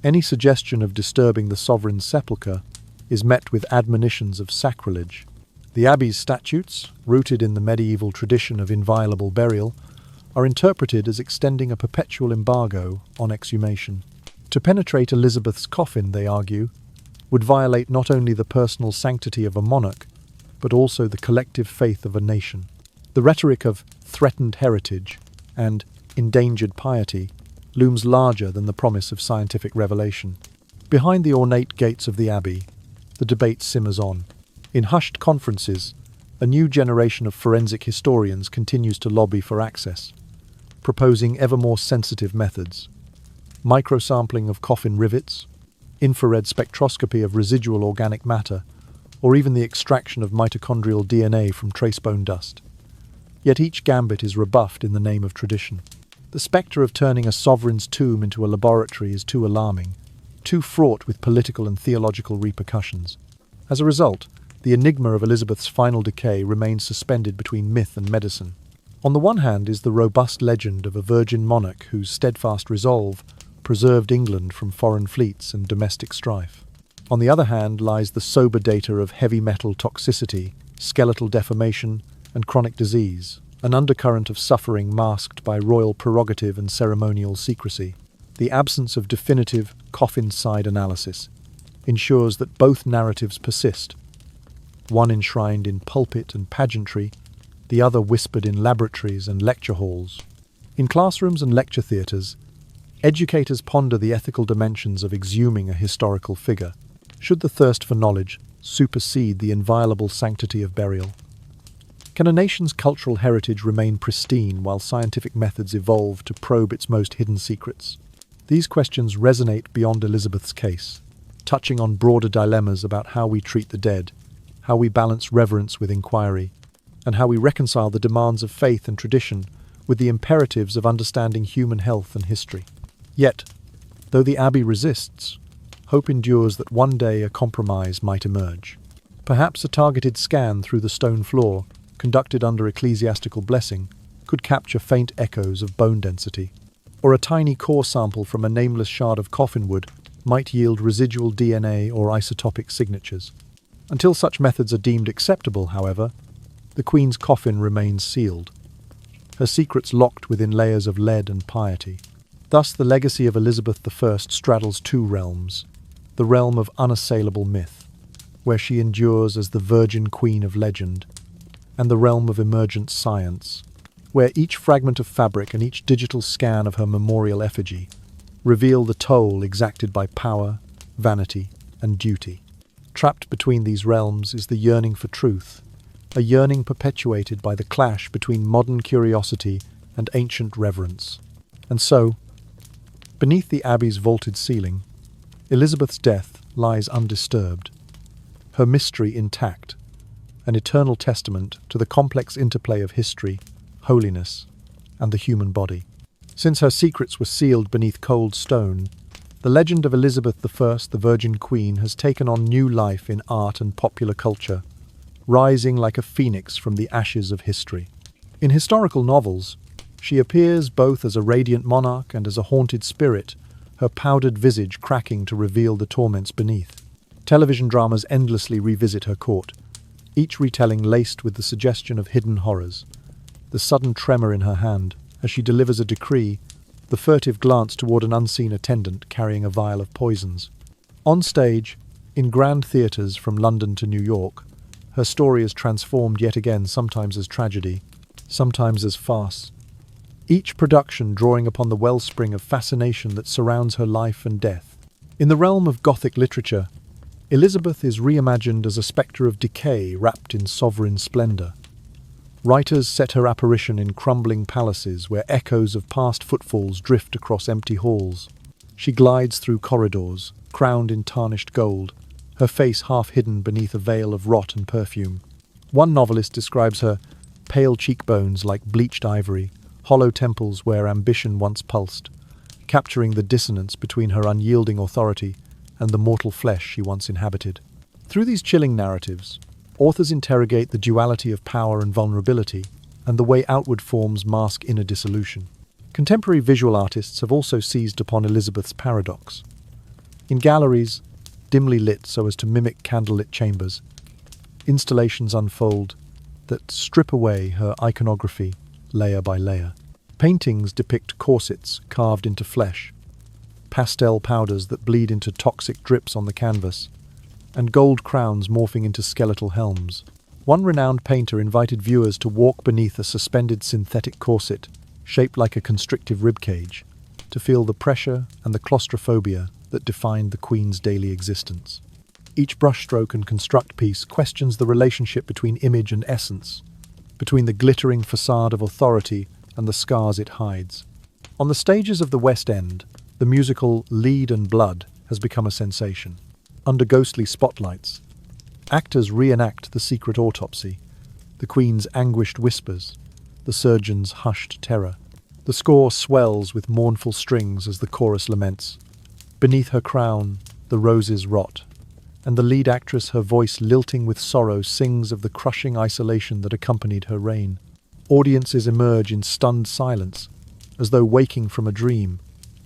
Any suggestion of disturbing the sovereign's sepulchre is met with admonitions of sacrilege. The Abbey's statutes, rooted in the medieval tradition of inviolable burial, are interpreted as extending a perpetual embargo on exhumation. To penetrate Elizabeth's coffin, they argue, would violate not only the personal sanctity of a monarch, but also the collective faith of a nation. The rhetoric of threatened heritage and endangered piety looms larger than the promise of scientific revelation. Behind the ornate gates of the Abbey, the debate simmers on. In hushed conferences, a new generation of forensic historians continues to lobby for access, proposing ever more sensitive methods: microsampling of coffin rivets, infrared spectroscopy of residual organic matter, or even the extraction of mitochondrial DNA from trace bone dust. Yet each gambit is rebuffed in the name of tradition. The spectre of turning a sovereign's tomb into a laboratory is too alarming, too fraught with political and theological repercussions. As a result, the enigma of Elizabeth's final decay remains suspended between myth and medicine. On the one hand is the robust legend of a virgin monarch whose steadfast resolve preserved England from foreign fleets and domestic strife. On the other hand lies the sober data of heavy metal toxicity, skeletal deformation, and chronic disease, an undercurrent of suffering masked by royal prerogative and ceremonial secrecy. The absence of definitive coffin-side analysis ensures that both narratives persist, one enshrined in pulpit and pageantry, the other whispered in laboratories and lecture halls. In classrooms and lecture theatres, educators ponder the ethical dimensions of exhuming a historical figure. Should the thirst for knowledge supersede the inviolable sanctity of burial? Can a nation's cultural heritage remain pristine while scientific methods evolve to probe its most hidden secrets? These questions resonate beyond Elizabeth's case, touching on broader dilemmas about how we treat the dead, how we balance reverence with inquiry, and how we reconcile the demands of faith and tradition with the imperatives of understanding human health and history. Yet, though the Abbey resists, hope endures that one day a compromise might emerge. Perhaps a targeted scan through the stone floor, conducted under ecclesiastical blessing, could capture faint echoes of bone density, or a tiny core sample from a nameless shard of coffin wood might yield residual DNA or isotopic signatures. Until such methods are deemed acceptable, however, the Queen's coffin remains sealed, her secrets locked within layers of lead and piety. Thus the legacy of Elizabeth I straddles two realms: the realm of unassailable myth, where she endures as the Virgin Queen of legend, and the realm of emergent science, where each fragment of fabric and each digital scan of her memorial effigy reveal the toll exacted by power, vanity, and duty. Trapped between these realms is the yearning for truth, a yearning perpetuated by the clash between modern curiosity and ancient reverence. And so, beneath the Abbey's vaulted ceiling, Elizabeth's death lies undisturbed, her mystery intact, an eternal testament to the complex interplay of history, holiness, and the human body. Since her secrets were sealed beneath cold stone, the legend of Elizabeth I, the Virgin Queen, has taken on new life in art and popular culture, rising like a phoenix from the ashes of history. In historical novels, she appears both as a radiant monarch and as a haunted spirit, her powdered visage cracking to reveal the torments beneath. Television dramas endlessly revisit her court, each retelling laced with the suggestion of hidden horrors. The sudden tremor in her hand as she delivers a decree, the furtive glance toward an unseen attendant carrying a vial of poisons. On stage, in grand theatres from London to New York, her story is transformed yet again, sometimes as tragedy, sometimes as farce. Each production drawing upon the wellspring of fascination that surrounds her life and death. In the realm of Gothic literature, Elizabeth is reimagined as a spectre of decay wrapped in sovereign splendour. Writers set her apparition in crumbling palaces where echoes of past footfalls drift across empty halls. She glides through corridors, crowned in tarnished gold, her face half hidden beneath a veil of rot and perfume. One novelist describes her pale cheekbones like bleached ivory, hollow temples where ambition once pulsed, capturing the dissonance between her unyielding authority and the mortal flesh she once inhabited. Through these chilling narratives, authors interrogate the duality of power and vulnerability, and the way outward forms mask inner dissolution. Contemporary visual artists have also seized upon Elizabeth's paradox. In galleries, dimly lit so as to mimic candlelit chambers, installations unfold that strip away her iconography layer by layer. Paintings depict corsets carved into flesh, pastel powders that bleed into toxic drips on the canvas, and gold crowns morphing into skeletal helms. One renowned painter invited viewers to walk beneath a suspended synthetic corset, shaped like a constrictive ribcage, to feel the pressure and the claustrophobia that defined the Queen's daily existence. Each brushstroke and construct piece questions the relationship between image and essence, between the glittering facade of authority and the scars it hides. On the stages of the West End, the musical Lead and Blood has become a sensation. Under ghostly spotlights, actors reenact the secret autopsy, the Queen's anguished whispers, the surgeon's hushed terror. The score swells with mournful strings as the chorus laments, "Beneath her crown, the roses rot," and the lead actress, her voice lilting with sorrow, sings of the crushing isolation that accompanied her reign. Audiences emerge in stunned silence, as though waking from a dream,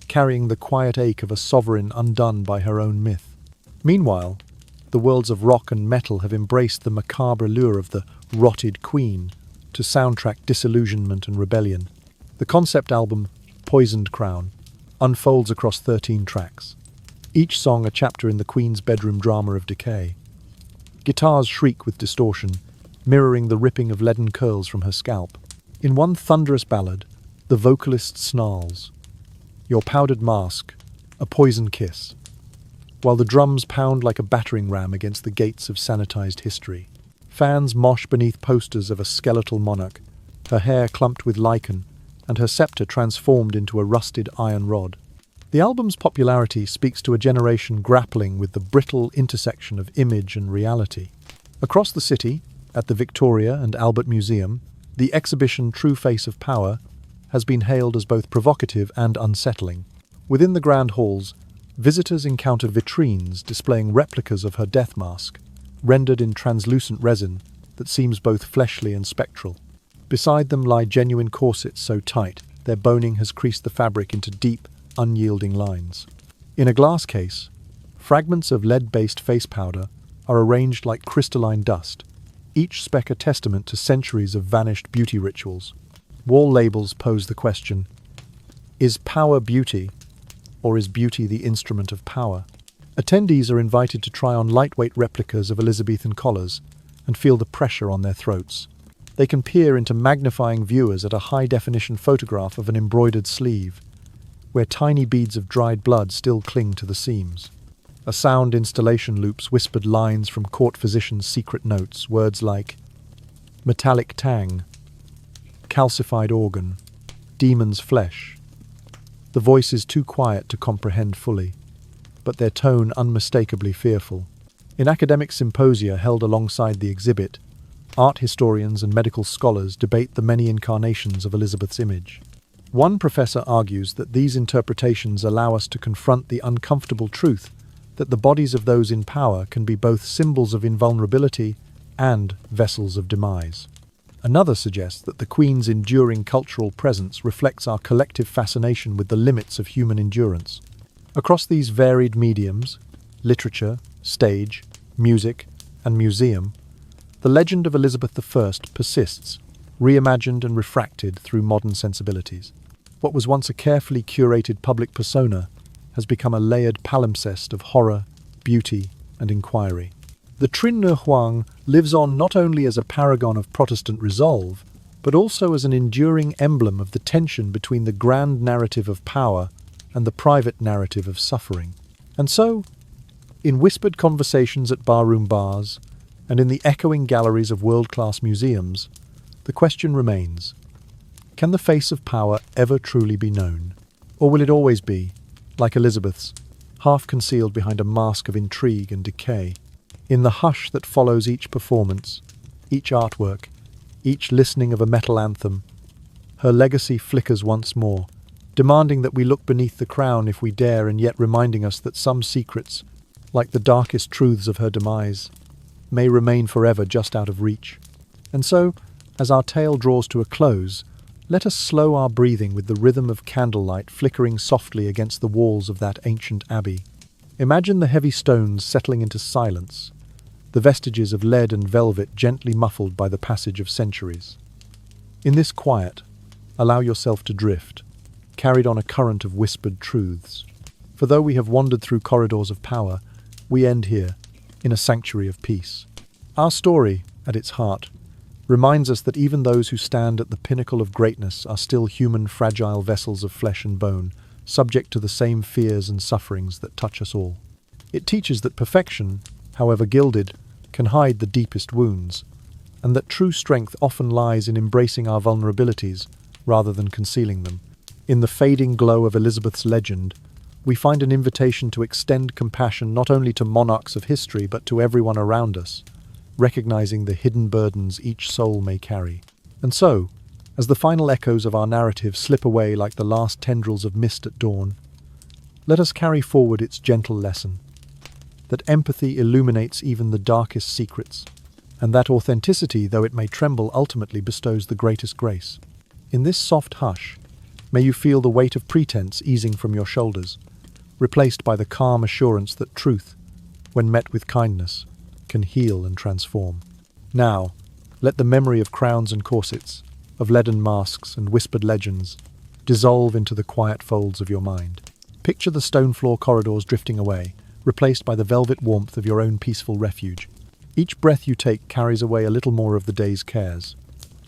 carrying the quiet ache of a sovereign undone by her own myth. Meanwhile, the worlds of rock and metal have embraced the macabre lure of the rotted Queen to soundtrack disillusionment and rebellion. The concept album, Poisoned Crown, unfolds across 13 tracks, each song a chapter in the Queen's bedroom drama of decay. Guitars shriek with distortion, mirroring the ripping of leaden curls from her scalp. In one thunderous ballad, the vocalist snarls, "Your powdered mask, a poison kiss," while the drums pound like a battering ram against the gates of sanitized history. Fans mosh beneath posters of a skeletal monarch, her hair clumped with lichen, and her scepter transformed into a rusted iron rod. The album's popularity speaks to a generation grappling with the brittle intersection of image and reality. Across the city, at the Victoria and Albert Museum, the exhibition True Face of Power has been hailed as both provocative and unsettling. Within the grand halls, visitors encounter vitrines displaying replicas of her death mask, rendered in translucent resin that seems both fleshly and spectral. Beside them lie genuine corsets so tight their boning has creased the fabric into deep, unyielding lines. In a glass case, fragments of lead-based face powder are arranged like crystalline dust, each speck a testament to centuries of vanished beauty rituals. Wall labels pose the question, is power beauty, or is beauty the instrument of power? Attendees are invited to try on lightweight replicas of Elizabethan collars and feel the pressure on their throats. They can peer into magnifying viewers at a high-definition photograph of an embroidered sleeve, where tiny beads of dried blood still cling to the seams. A sound installation loops whispered lines from court physicians' secret notes, words like metallic tang, calcified organ, demon's flesh. The voice is too quiet to comprehend fully, but their tone unmistakably fearful. In academic symposia held alongside the exhibit, art historians and medical scholars debate the many incarnations of Elizabeth's image. One professor argues that these interpretations allow us to confront the uncomfortable truth that the bodies of those in power can be both symbols of invulnerability and vessels of demise. Another suggests that the Queen's enduring cultural presence reflects our collective fascination with the limits of human endurance. Across these varied mediums, literature, stage, music, and museum, the legend of Elizabeth I persists, reimagined and refracted through modern sensibilities. What was once a carefully curated public persona has become a layered palimpsest of horror, beauty, and inquiry. The Trin Ne Huang lives on not only as a paragon of Protestant resolve, but also as an enduring emblem of the tension between the grand narrative of power and the private narrative of suffering. And so, in whispered conversations at barroom bars, and in the echoing galleries of world-class museums, the question remains, can the face of power ever truly be known? Or will it always be, like Elizabeth's, half concealed behind a mask of intrigue and decay? In the hush that follows each performance, each artwork, each listening of a metal anthem, her legacy flickers once more, demanding that we look beneath the crown if we dare, and yet reminding us that some secrets, like the darkest truths of her demise, may remain forever just out of reach. And so, as our tale draws to a close, let us slow our breathing with the rhythm of candlelight flickering softly against the walls of that ancient abbey. Imagine the heavy stones settling into silence, the vestiges of lead and velvet gently muffled by the passage of centuries. In this quiet, allow yourself to drift, carried on a current of whispered truths. For though we have wandered through corridors of power, we end here, in a sanctuary of peace. Our story, at its heart, reminds us that even those who stand at the pinnacle of greatness are still human, fragile vessels of flesh and bone, subject to the same fears and sufferings that touch us all. It teaches that perfection, however gilded, can hide the deepest wounds, and that true strength often lies in embracing our vulnerabilities rather than concealing them. In the fading glow of Elizabeth's legend, we find an invitation to extend compassion not only to monarchs of history but to everyone around us, recognizing the hidden burdens each soul may carry. And so, as the final echoes of our narrative slip away like the last tendrils of mist at dawn, let us carry forward its gentle lesson, that empathy illuminates even the darkest secrets, and that authenticity, though it may tremble, ultimately bestows the greatest grace. In this soft hush, may you feel the weight of pretense easing from your shoulders, replaced by the calm assurance that truth, when met with kindness, can heal and transform. Now, let the memory of crowns and corsets, of leaden masks and whispered legends, dissolve into the quiet folds of your mind. Picture the stone floor corridors drifting away, replaced by the velvet warmth of your own peaceful refuge. Each breath you take carries away a little more of the day's cares,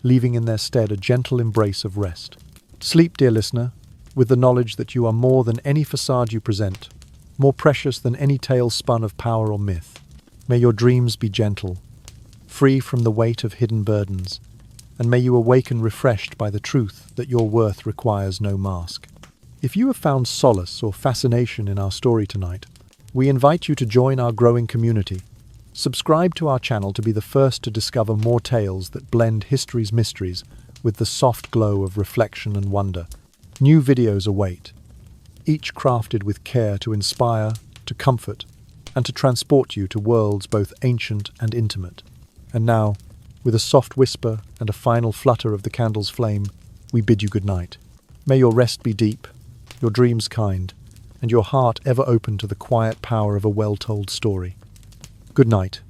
leaving in their stead a gentle embrace of rest. Sleep, dear listener, with the knowledge that you are more than any facade you present, more precious than any tale spun of power or myth. May your dreams be gentle, free from the weight of hidden burdens, and may you awaken refreshed by the truth that your worth requires no mask. If you have found solace or fascination in our story tonight, we invite you to join our growing community. Subscribe to our channel to be the first to discover more tales that blend history's mysteries with the soft glow of reflection and wonder. New videos await, each crafted with care to inspire, to comfort, and to transport you to worlds both ancient and intimate. And now, with a soft whisper and a final flutter of the candle's flame, we bid you good night. May your rest be deep, your dreams kind, and your heart ever open to the quiet power of a well-told story. Good night,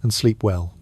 and sleep well.